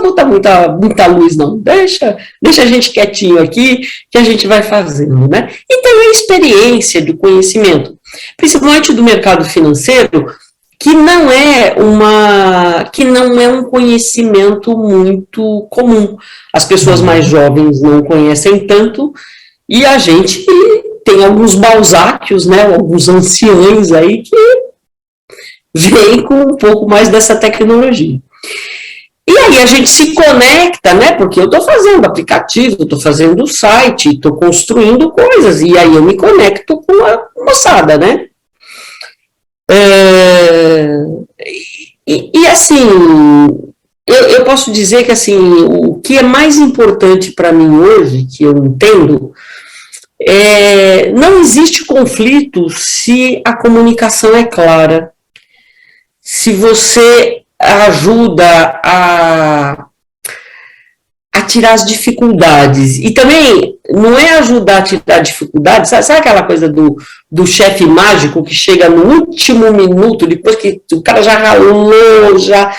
botar muita luz, não, deixa a gente quietinho aqui, que a gente vai fazendo, né? E tem a experiência de conhecimento, principalmente do mercado financeiro, que não é um conhecimento muito comum. As pessoas mais jovens não conhecem tanto, e a gente tem alguns balzáquios, né, alguns anciães aí que vêm com um pouco mais dessa tecnologia. E aí a gente se conecta, né, porque eu estou fazendo aplicativo, estou fazendo site, estou construindo coisas, e aí eu me conecto com a moçada, né? E assim, eu posso dizer que assim, o que é mais importante para mim hoje, que eu entendo, não existe conflito se a comunicação é clara, se você ajuda a tirar as dificuldades, e também não é ajudar a tirar dificuldades, sabe aquela coisa do chefe mágico que chega no último minuto, depois que o cara já ralou, já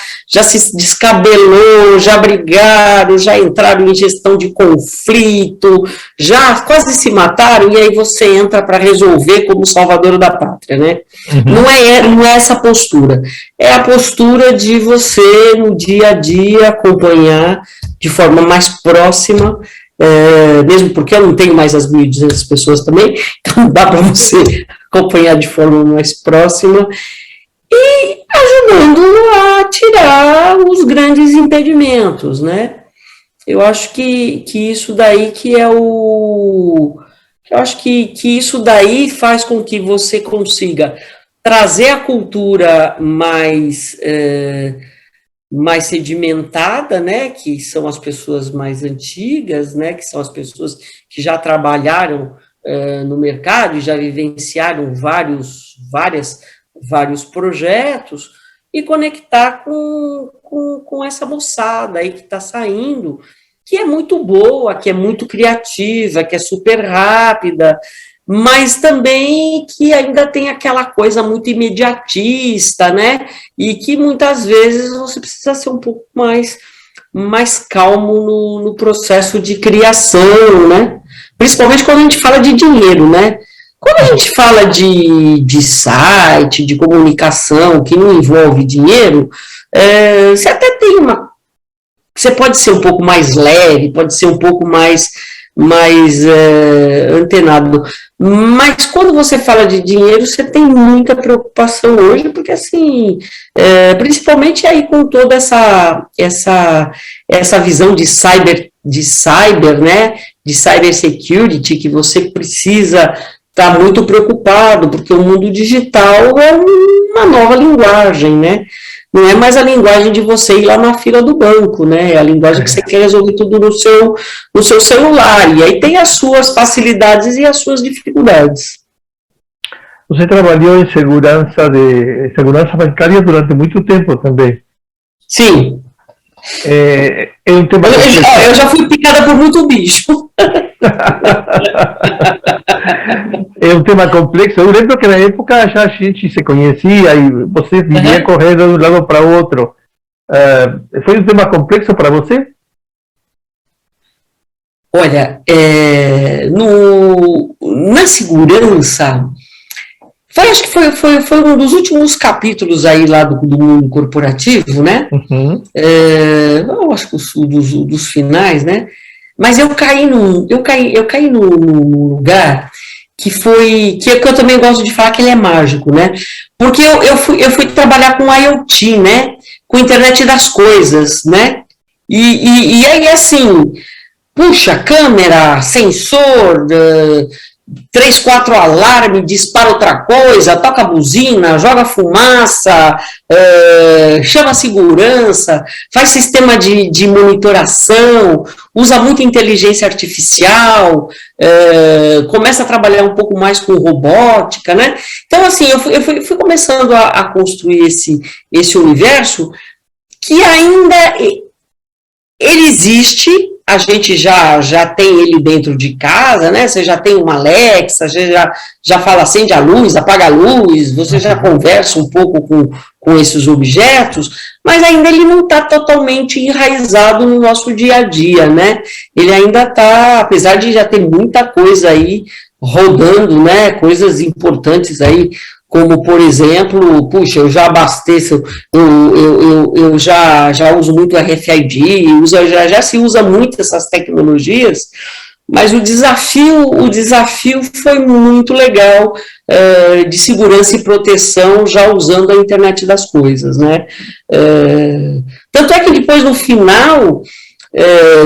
se descabelou, já brigaram, já entraram em gestão de conflito, já quase se mataram, e aí você entra para resolver como salvador da pátria, né? Uhum. Não é essa postura, é a postura de você, no dia a dia, acompanhar de forma mais próxima, mesmo porque eu não tenho mais as 1.200 pessoas também, então dá para você acompanhar de forma mais próxima e ajudando a tirar os grandes impedimentos, né? Eu acho que isso daí que é o. Eu acho que isso daí faz com que você consiga trazer a cultura mais sedimentada, né, que são as pessoas mais antigas, né, que são as pessoas que já trabalharam no mercado e já vivenciaram vários projetos, e conectar com essa moçada aí que está saindo, que é muito boa, que é muito criativa, que é super rápida, mas também que ainda tem aquela coisa muito imediatista, né? E que muitas vezes você precisa ser um pouco mais calmo no processo de criação, né? Principalmente quando a gente fala de dinheiro, né? Quando a gente fala de site, de comunicação, que não envolve dinheiro, você até tem uma. Você pode ser um pouco mais leve, pode ser um pouco mais antenado. Mas quando você fala de dinheiro, você tem muita preocupação hoje, porque assim, principalmente aí com toda essa visão de cyber, né, de cybersecurity, que você precisa estar muito preocupado, porque o mundo digital é uma nova linguagem, né? Não é mais a linguagem de você ir lá na fila do banco, né? É a linguagem que você quer resolver tudo no seu celular. E aí tem as suas facilidades e as suas dificuldades. Você trabalhou em segurança bancária durante muito tempo também. Sim. É um tema eu já fui picada por muito bicho. É um tema complexo. Eu lembro que na época já a gente se conhecia e você vivia correndo de um lado para o outro. Foi um tema complexo para você? Olha, na segurança, acho que foi um dos últimos capítulos aí lá do mundo corporativo, né? Uhum. Eu acho que dos finais, né? Mas eu caí num lugar que eu também gosto de falar que ele é mágico, né? Porque eu fui trabalhar com IoT, né? Com internet das coisas, né? E aí, assim, puxa, câmera, sensor, 3, 4 alarme, dispara outra coisa, toca buzina, joga fumaça, chama a segurança, faz sistema de monitoração, usa muita inteligência artificial, começa a trabalhar um pouco mais com robótica, né? Então, assim, eu fui começando a construir esse universo que ainda ele existe. A gente já tem ele dentro de casa, né? Você já tem uma Alexa, você já fala acende a luz, apaga a luz, você já conversa um pouco com esses objetos, mas ainda ele não está totalmente enraizado no nosso dia a dia, né? Ele ainda está, apesar de já ter muita coisa aí rodando, né? Coisas importantes aí, como, por exemplo, puxa, eu já abasteço, eu já uso muito RFID, já se usa muito essas tecnologias, mas o desafio foi muito legal, de segurança e proteção, já usando a internet das coisas, né? Tanto é que depois, no final,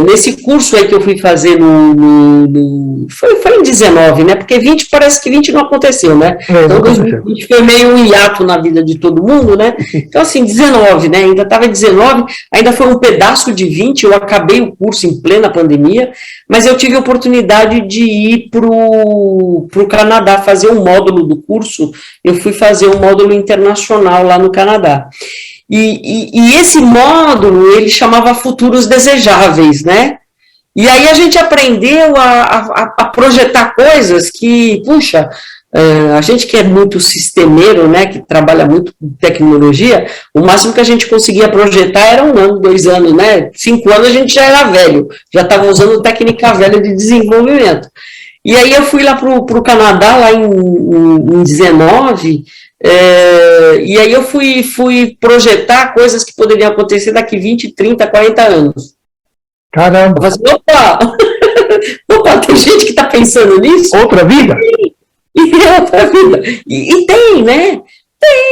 nesse curso aí que eu fui fazer foi em 19, né? Porque 20 parece que 20 não aconteceu, né? Então 2020 foi meio um hiato na vida de todo mundo, né? Então assim, 19, né? Ainda estava 19, ainda foi um pedaço de 20, eu acabei o curso em plena pandemia, mas eu tive a oportunidade de ir pro Canadá fazer um módulo do curso. Eu fui fazer um módulo internacional lá no Canadá. E esse módulo, ele chamava Futuros Desejáveis, né? E aí a gente aprendeu a projetar coisas que, puxa, a gente que é muito sistemeiro, né, que trabalha muito com tecnologia, o máximo que a gente conseguia projetar era 1 ano, 2 anos, né? 5 anos a gente já era velho, já estava usando técnica velha de desenvolvimento. E aí eu fui lá pro Canadá, lá em 19, e aí eu fui projetar coisas que poderiam acontecer daqui 20, 30, 40 anos. Caramba! Eu falei, opa, tem gente que está pensando nisso? Outra vida? E outra vida. E tem, né?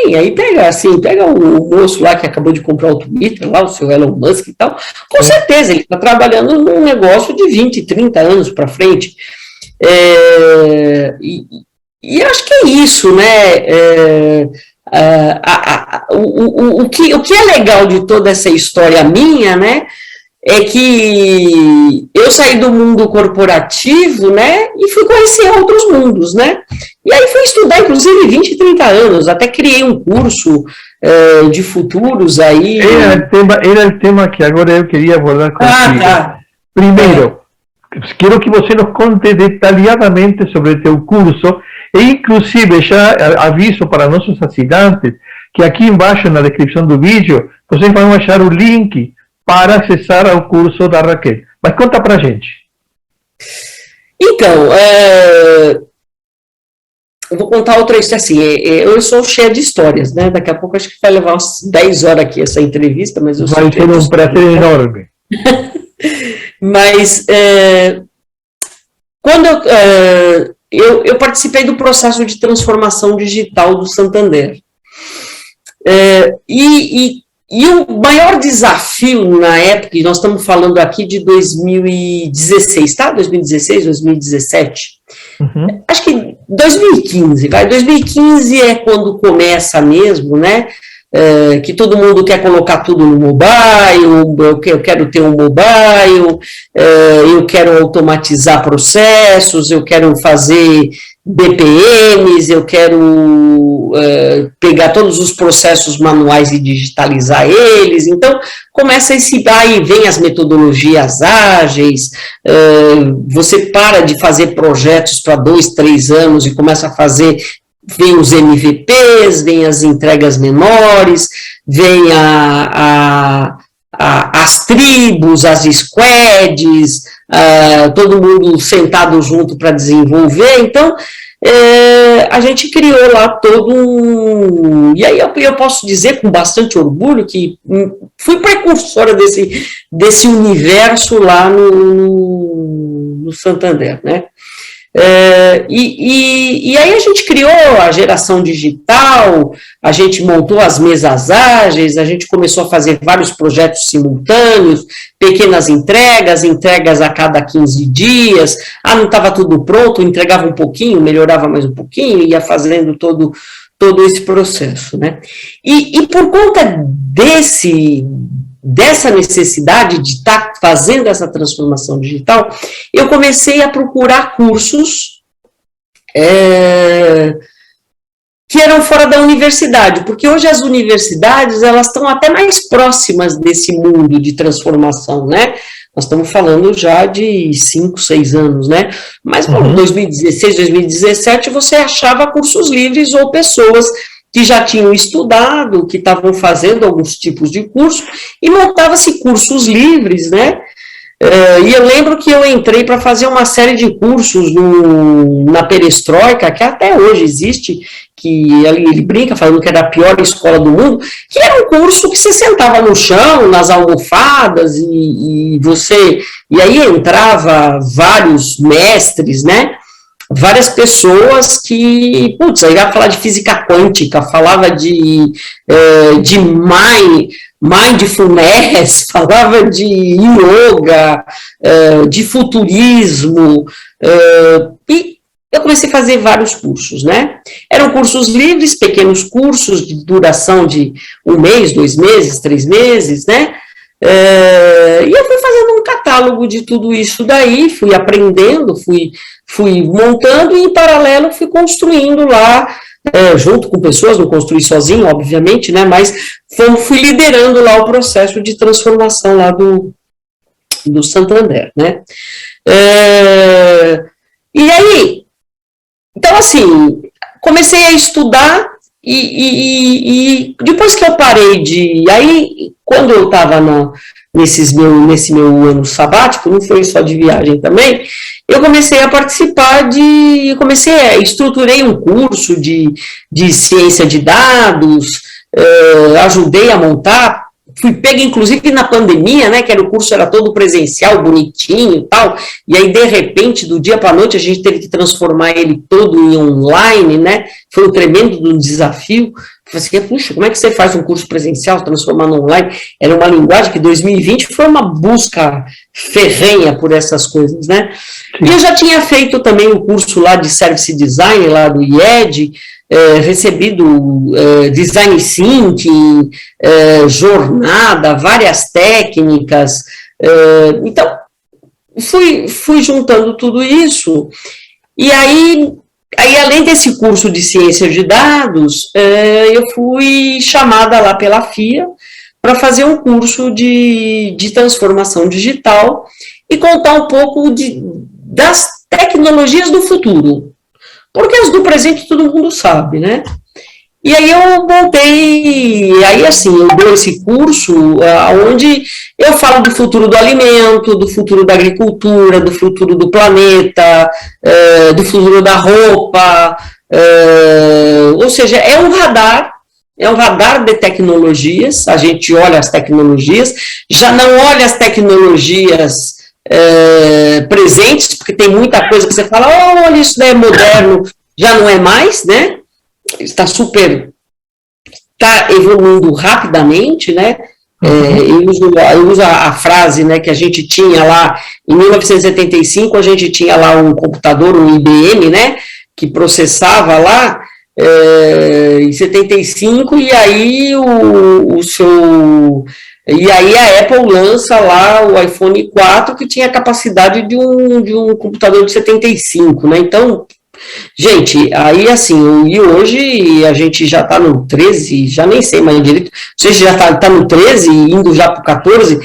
E aí pega o moço lá que acabou de comprar o Twitter, lá, o seu Elon Musk e tal, com certeza, ele está trabalhando num negócio de 20, 30 anos para frente. E acho que é isso, né? O que é legal de toda essa história minha, né? É que eu saí do mundo corporativo, né, e fui conhecer outros mundos, né, e aí fui estudar, inclusive, 20, 30 anos, até criei um curso de futuros aí. Era o tema que agora eu queria abordar contigo. Tá. Primeiro, quero que você nos conte detalhadamente sobre teu curso, e inclusive já aviso para nossos assinantes que aqui embaixo na descrição do vídeo, vocês vão achar o link para acessar ao curso da Raquel. Mas conta pra gente. Então, eu vou contar outra história, assim, eu sou cheia de histórias, né, daqui a pouco acho que vai levar umas 10 horas aqui essa entrevista, mas eu vai ser um prazer enorme. Mas, quando eu participei do processo de transformação digital do Santander, e o maior desafio na época, e nós estamos falando aqui de 2016, tá? 2016, 2017. Uhum. Acho que 2015, 2015 é quando começa mesmo, né? Que todo mundo quer colocar tudo no mobile, eu quero ter um mobile, eu quero automatizar processos, eu quero fazer BPMs, eu quero pegar todos os processos manuais e digitalizar eles. Então, começa aí vem as metodologias ágeis, você para de fazer projetos para 2, 3 anos e começa a fazer, vem os MVPs, vem as entregas menores, vem as tribos, as squads, todo mundo sentado junto para desenvolver. Então, a gente criou lá todo um... E aí eu posso dizer com bastante orgulho que fui precursora desse universo lá no Santander, né? E aí a gente criou a geração digital, a gente montou as mesas ágeis, a gente começou a fazer vários projetos simultâneos, pequenas entregas a cada 15 dias, não estava tudo pronto, entregava um pouquinho, melhorava mais um pouquinho, ia fazendo todo esse processo, né? E por conta dessa necessidade de estar fazendo essa transformação digital, eu comecei a procurar cursos que eram fora da universidade, porque hoje as universidades, elas estão até mais próximas desse mundo de transformação, né? Nós estamos falando já de 5, 6 anos, né? Mas, em 2016, 2017, você achava cursos livres ou pessoas que já tinham estudado, que estavam fazendo alguns tipos de curso, e montava-se cursos livres, né? E eu lembro que eu entrei para fazer uma série de cursos na Perestroika, que até hoje existe, que ele brinca falando que era a pior escola do mundo, que era um curso que você sentava no chão, nas almofadas, e aí entrava vários mestres, né? Várias pessoas que, aí ia falar de física quântica, falava de mindfulness, falava de yoga, de futurismo, e eu comecei a fazer vários cursos, né? Eram cursos livres, pequenos cursos de duração de 1 mês, 2 meses, 3 meses, né? E eu fui fazendo um catálogo de tudo isso daí, fui aprendendo, fui montando, e em paralelo fui construindo lá, junto com pessoas, não construí sozinho, obviamente, né, mas fui liderando lá o processo de transformação lá do Santander, né. E aí, então assim, comecei a estudar, e depois que eu parei aí, quando eu estava nesse meu ano sabático, não foi só de viagem também, eu comecei a participar estruturei um curso de ciência de dados, ajudei a montar, fui pega, inclusive, na pandemia, né, que o curso era todo presencial, bonitinho e tal, e aí, de repente, do dia para a noite, a gente teve que transformar ele todo em online, né, foi um tremendo desafio. Eu falei assim, puxa, como é que você faz um curso presencial, transformar no online? Era uma linguagem que 2020 foi uma busca ferrenha por essas coisas, né? Sim. E eu já tinha feito também o curso lá de Service Design, lá do IED, recebido Design Thinking, jornada, várias técnicas, então fui juntando tudo isso, e aí além desse curso de ciência de dados, eu fui chamada lá pela FIA para fazer um curso de transformação digital e contar um pouco das tecnologias do futuro. Porque as do presente todo mundo sabe, né? E aí eu montei, aí assim, eu dou esse curso onde eu falo do futuro do alimento, do futuro da agricultura, do futuro do planeta, do futuro da roupa, ou seja, é um radar de tecnologias, a gente olha as tecnologias, já não olha as tecnologias presentes, porque tem muita coisa que você fala, olha, isso daí é moderno, já não é mais, né? Está evoluindo rapidamente, né? Eu uso a frase, né, que a gente tinha lá, em 1975, a gente tinha lá um computador, um IBM, né, que processava lá, em 75, e aí e aí a Apple lança lá o iPhone 4, que tinha a capacidade de um computador de 75, né? Então, gente, aí assim, e hoje a gente já está no 13, já nem sei mais direito, não sei se já está no 13, indo já para o 14,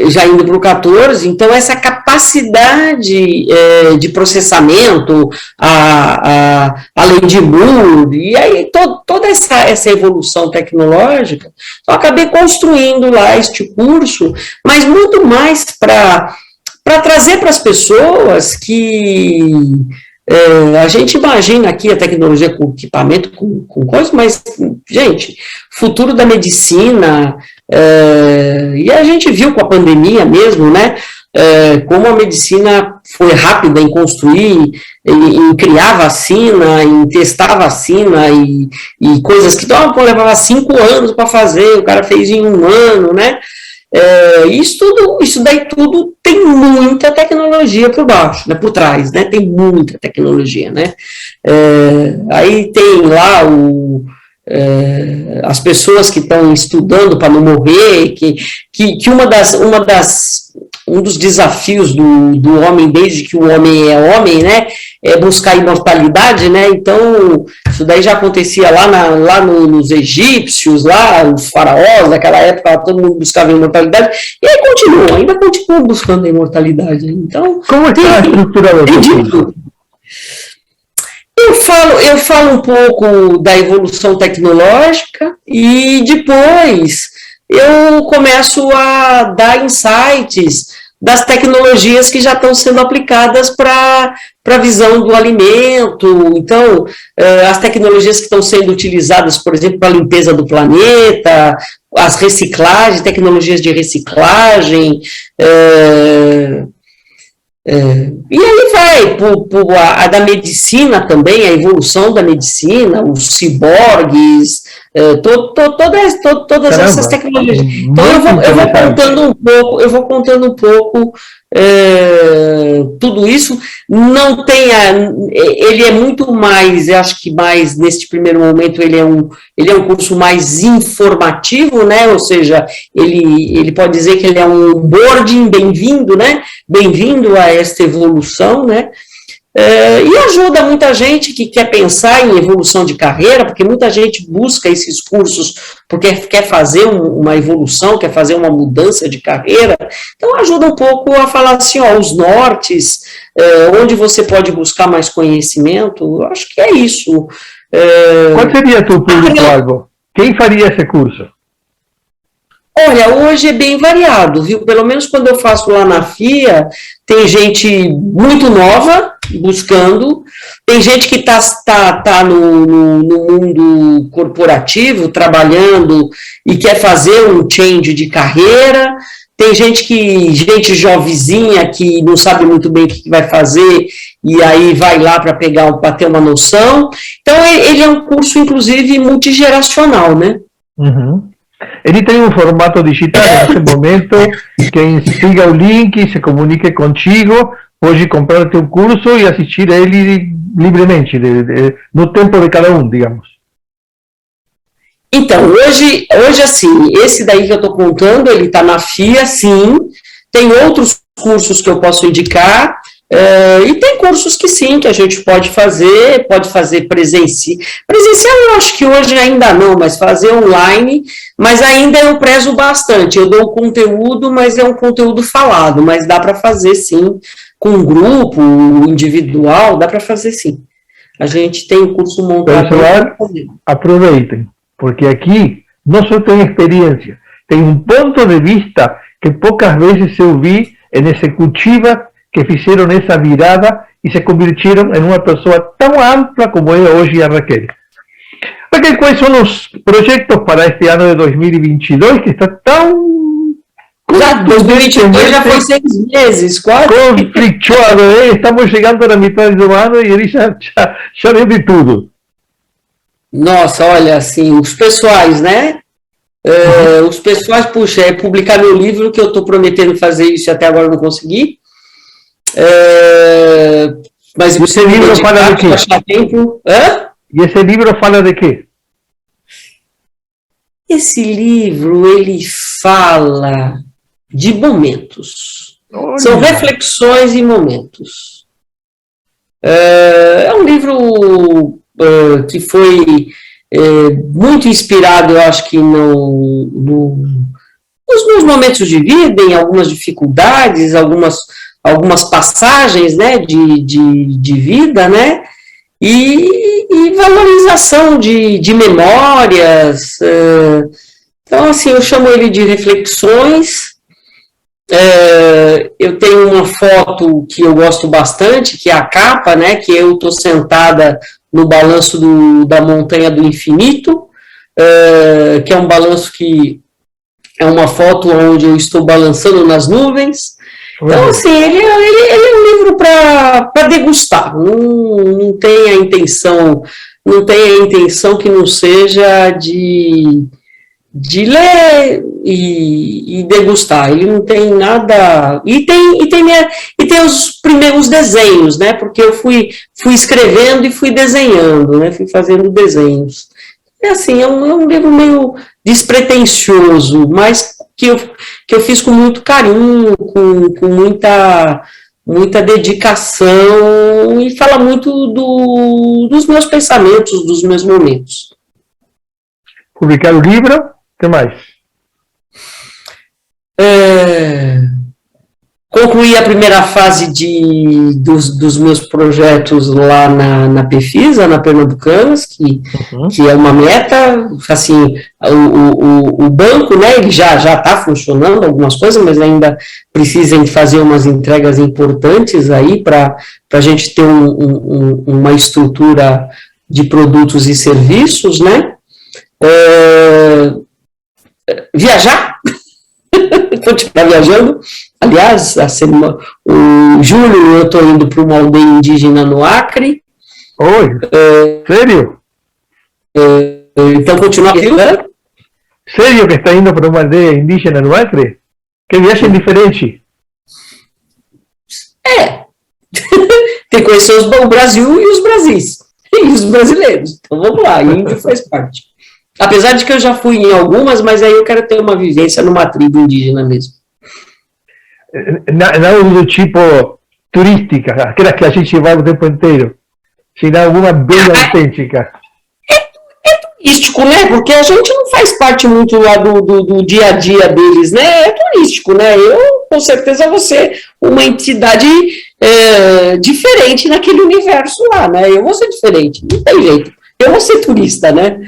já indo para o 14, então essa capacidade de processamento, além de Moore, e aí toda essa evolução tecnológica, eu acabei construindo lá este curso, mas muito mais para trazer para as pessoas que a gente imagina aqui a tecnologia com equipamento, com coisas, mas, gente, futuro da medicina, e a gente viu com a pandemia mesmo, né, como a medicina foi rápida em construir, em criar vacina, em testar vacina, e coisas que levava 5 anos para fazer, o cara fez em 1 ano, né? Isso daí tudo tem muita tecnologia por baixo, né, por trás, né, tem muita tecnologia, né, aí tem lá as pessoas que estão estudando para não morrer, que um dos desafios do homem, desde que o homem é homem, né, é buscar a imortalidade, né, então, isso daí já acontecia lá nos egípcios, lá, os faraós, naquela época, todo mundo buscava a imortalidade, e aí ainda continua buscando a imortalidade, então... Como é que é a estrutura do Eu falo um pouco da evolução tecnológica e depois eu começo a dar insights das tecnologias que já estão sendo aplicadas para a visão do alimento. Então, as tecnologias que estão sendo utilizadas, por exemplo, para a limpeza do planeta, as reciclagens, tecnologias de reciclagem, e aí vai, a da medicina também, a evolução da medicina, os ciborgues, todas essas tecnologias. Então eu vou contando um pouco tudo isso. Não tem ele é muito mais, eu acho que mais neste primeiro momento ele é um curso mais informativo, né? Ou seja, ele pode dizer que ele é um onboarding, bem-vindo, né? Bem-vindo a esta evolução, né? E ajuda muita gente que quer pensar em evolução de carreira, porque muita gente busca esses cursos porque quer fazer uma evolução, quer fazer uma mudança de carreira. Então, ajuda um pouco a falar assim, os nortes, onde você pode buscar mais conhecimento. Eu acho que é isso. Qual seria o teu público-alvo? Quem faria esse curso? Olha, hoje é bem variado, viu? Pelo menos quando eu faço lá na FIA, tem gente muito nova buscando, tem gente que tá no mundo corporativo, trabalhando e quer fazer um change de carreira, tem gente jovenzinha que não sabe muito bem o que vai fazer e aí vai lá para ter uma noção. Então, ele é um curso, inclusive, multigeracional, né? Uhum. Ele tem um formato digital nesse momento. Quem siga o link e se comunique contigo pode comprar o teu curso e assistir a ele livremente, no tempo de cada um, digamos. Então, hoje assim, esse daí que eu estou contando, ele está na FIA, sim. Tem outros cursos que eu posso indicar, e tem cursos que sim, que a gente pode fazer presencial. Presencial eu acho que hoje ainda não, mas fazer online, mas ainda eu prezo bastante. Eu dou o conteúdo, mas é um conteúdo falado, mas dá para fazer sim, com um grupo, individual, dá para fazer sim. A gente tem o curso montado. Pessoal, aproveitem, porque aqui não só tem experiência, tem um ponto de vista que poucas vezes eu vi em executivas que fizeram essa virada e se convirtieron em uma pessoa tão ampla como é hoje a Raquel. Raquel, quais são os projetos para este ano de 2022 que está tão... Já 2022 já foi 6 meses, quase. Conflituado, estamos chegando na metade do ano e ele já vende tudo. Nossa, olha, assim, os pessoais, né? Os pessoais, puxa, é publicar meu livro, que eu estou prometendo fazer isso e até agora não consegui. Mas esse livro fala de quê? E esse livro fala de quê? Esse livro, ele fala de momentos. Olha. São reflexões e momentos. É um livro que foi muito inspirado, eu acho que nos meus momentos de vida, em algumas dificuldades, algumas passagens, né, de vida, né, e valorização de memórias. Então, assim, eu chamo ele de reflexões. Eu tenho uma foto que eu gosto bastante, que é a capa, né, que eu estou sentada no balanço da Montanha do Infinito, que é um balanço que é uma foto onde eu estou balançando nas nuvens. Então, assim, ele é um livro para degustar, não tem a intenção que não seja de ler e degustar. Ele não tem nada. E tem os primeiros desenhos, né? Porque eu fui escrevendo e fui desenhando, né? Fui fazendo desenhos. É assim, é um livro meio despretensioso, mas que eu fiz com muito carinho, com muita dedicação, e fala muito dos meus pensamentos, dos meus momentos. Publicar o livro, o que mais? Concluí a primeira fase dos meus projetos lá na Pefisa, na Pernambucanas, que é uma meta. Assim, o banco, né, ele já está funcionando algumas coisas, mas ainda precisam fazer umas entregas importantes aí para a gente ter uma estrutura de produtos e serviços, né? Viajar, continuar viajando. Aliás, o julho eu estou indo para uma aldeia indígena no Acre. Oi, sério? Então, continuar viajando. Sério que está indo para uma aldeia indígena no Acre? Que viagem diferente. Tem que conhecer o Brasil e os Brasis. E os brasileiros. Então, vamos lá, a Índia faz parte. Apesar de que eu já fui em algumas, mas aí eu quero ter uma vivência numa tribo indígena mesmo. Não do tipo turística, aquelas que a gente vai o tempo inteiro, sino alguma bem autêntica. É turístico, né? Porque a gente não faz parte muito lá do dia a dia deles, né? É turístico, né? Eu, com certeza, vou ser uma entidade diferente naquele universo lá, né? Eu vou ser diferente, não tem jeito. Eu vou ser turista, né?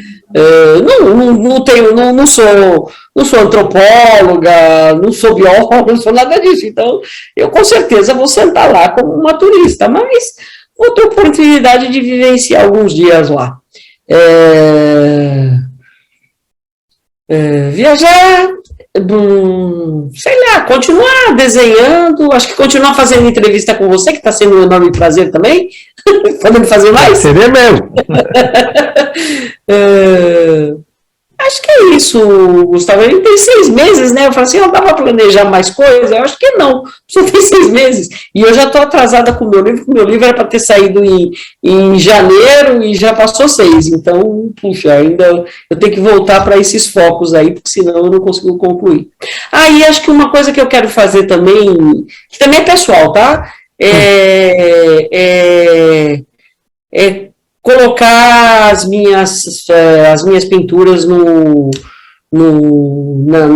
Não sou não sou antropóloga, não sou bióloga, não sou nada disso. Então, eu com certeza vou sentar lá como uma turista, mas vou ter oportunidade de vivenciar alguns dias lá. Viajar, sei lá, continuar desenhando, acho que continuar fazendo entrevista com você, que está sendo um enorme prazer também, podendo fazer mais? Seria mesmo. Acho que é isso, Gustavo. Ele tem 6 meses, né? Eu falei assim, eu dá para planejar mais coisas? Eu acho que não, só tem 6 meses. E eu já estou atrasada com o meu livro, porque o meu livro era para ter saído em janeiro e já passou 6. Então, puxa, ainda eu tenho que voltar para esses focos aí, porque senão eu não consigo concluir. E acho que uma coisa que eu quero fazer também, que também é pessoal, tá? Colocar as minhas pinturas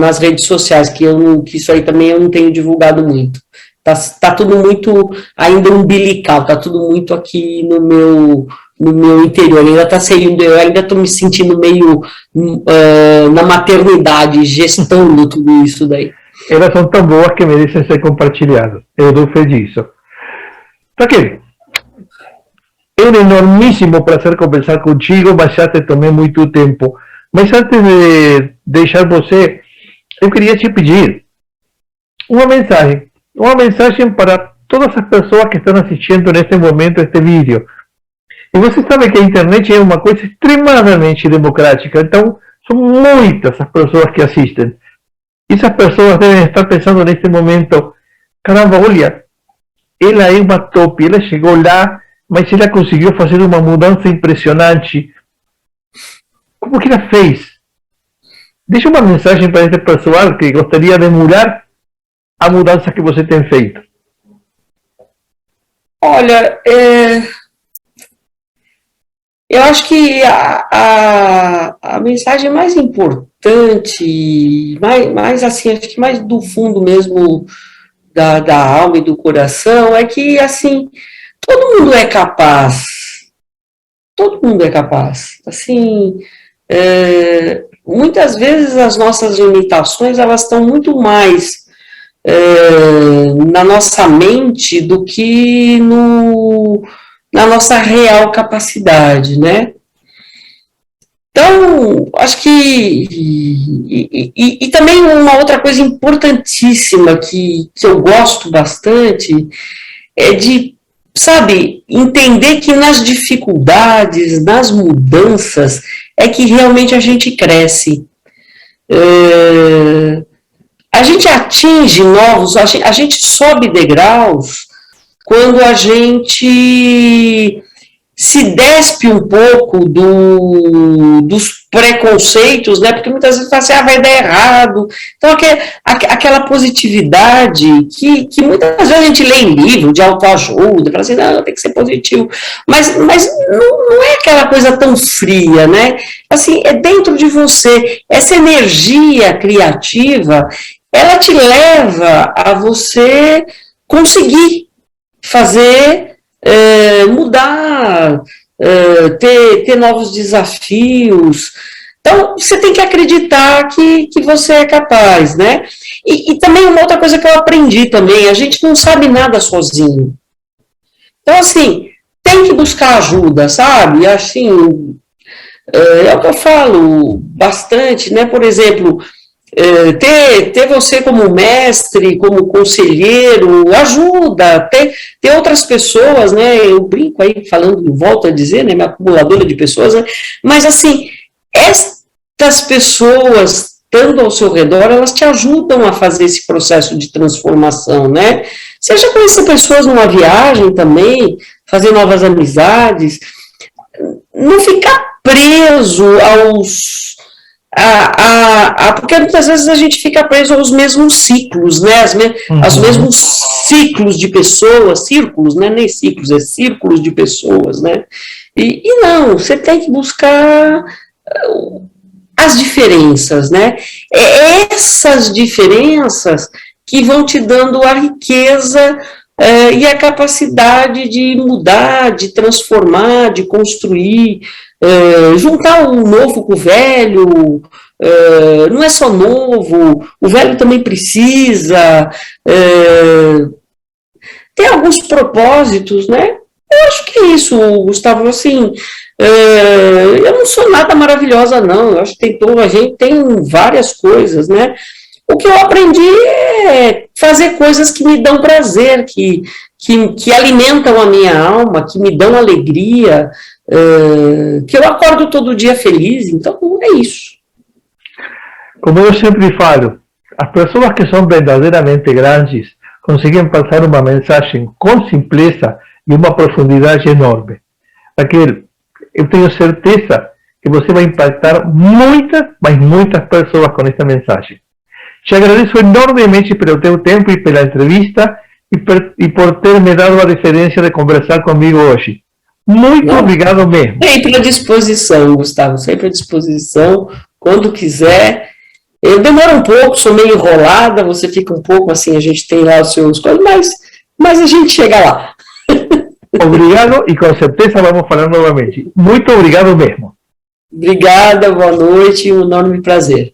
nas redes sociais, que isso aí também eu não tenho divulgado muito. Tá tudo muito ainda umbilical, tá tudo muito aqui no meu interior, eu ainda estou me sentindo meio na maternidade, gestando tudo isso daí. Elas são tão boas que merecem ser compartilhadas. Eu dou fé disso. Raquel, é um enormíssimo prazer conversar contigo, mas já te tomei muito tempo. Mas antes de deixar você, eu queria te pedir uma mensagem para todas as pessoas que estão assistindo neste momento este vídeo. E você sabe que a internet é uma coisa extremamente democrática, então são muitas as pessoas que assistem. E essas pessoas devem estar pensando neste momento, caramba, olha, ela é uma top, ela chegou lá, mas ela conseguiu fazer uma mudança impressionante. Como que ela fez? Deixa uma mensagem para esse pessoal que gostaria de mudar a mudança que você tem feito. Olha, eu acho que a mensagem mais importante, mais assim, acho que mais do fundo mesmo da alma e do coração, é que, assim, todo mundo é capaz. Todo mundo é capaz. Assim, muitas vezes as nossas limitações, elas estão muito mais na nossa mente do que na nossa real capacidade, né? Então, acho que... E também uma outra coisa importantíssima que eu gosto bastante é de, sabe, entender que nas dificuldades, nas mudanças, é que realmente a gente cresce. A gente atinge a gente sobe degraus quando a gente se despe um pouco dos preconceitos, né? Porque muitas vezes fala assim, vai dar errado. Então, aquela positividade que muitas vezes a gente lê em livro de autoajuda, fala assim, não, tem que ser positivo. Mas não é aquela coisa tão fria, né? Assim, é dentro de você. Essa energia criativa, ela te leva a você conseguir fazer... mudar, ter novos desafios. Então, você tem que acreditar que você é capaz, né? E também uma outra coisa que eu aprendi também, a gente não sabe nada sozinho. Então, assim, tem que buscar ajuda, sabe? Assim, é o que eu falo bastante, né? Por exemplo... ter você como mestre, como conselheiro, ajuda, ter outras pessoas, né, eu brinco aí, falando, volto a dizer, né, minha acumuladora de pessoas, né, mas assim, estas pessoas, estando ao seu redor, elas te ajudam a fazer esse processo de transformação, né, seja conhecer pessoas numa viagem também, fazer novas amizades, não ficar preso porque muitas vezes a gente fica preso aos mesmos ciclos, né? Aos mesmos ciclos de pessoas, círculos, né? Nem ciclos, é círculos de pessoas, né? E não, você tem que buscar as diferenças, né? É essas diferenças que vão te dando a riqueza e a capacidade de mudar, de transformar, de construir, juntar o novo com o velho, não é só novo, o velho também precisa, tem alguns propósitos, né? Eu acho que é isso, Gustavo, assim, eu não sou nada maravilhosa, não, eu acho que a gente tem várias coisas, né? O que eu aprendi é fazer coisas que me dão prazer, que alimentam a minha alma, que me dão alegria, que eu acordo todo dia feliz, então é isso. Como eu sempre falo, as pessoas que são verdadeiramente grandes conseguem passar uma mensagem com simpleza e uma profundidade enorme. Raquel, eu tenho certeza que você vai impactar muitas, mas muitas pessoas com esta mensagem. Te agradeço enormemente pelo teu tempo e pela entrevista e por ter me dado a deferência de conversar comigo hoje. Muito obrigado mesmo. Sempre à disposição, Gustavo, sempre à disposição, quando quiser. Eu demoro um pouco, sou meio enrolada, você fica um pouco assim, a gente tem lá os seus coisas, mas a gente chega lá. Obrigado e com certeza vamos falar novamente. Muito obrigado mesmo. Obrigada, boa noite e um enorme prazer.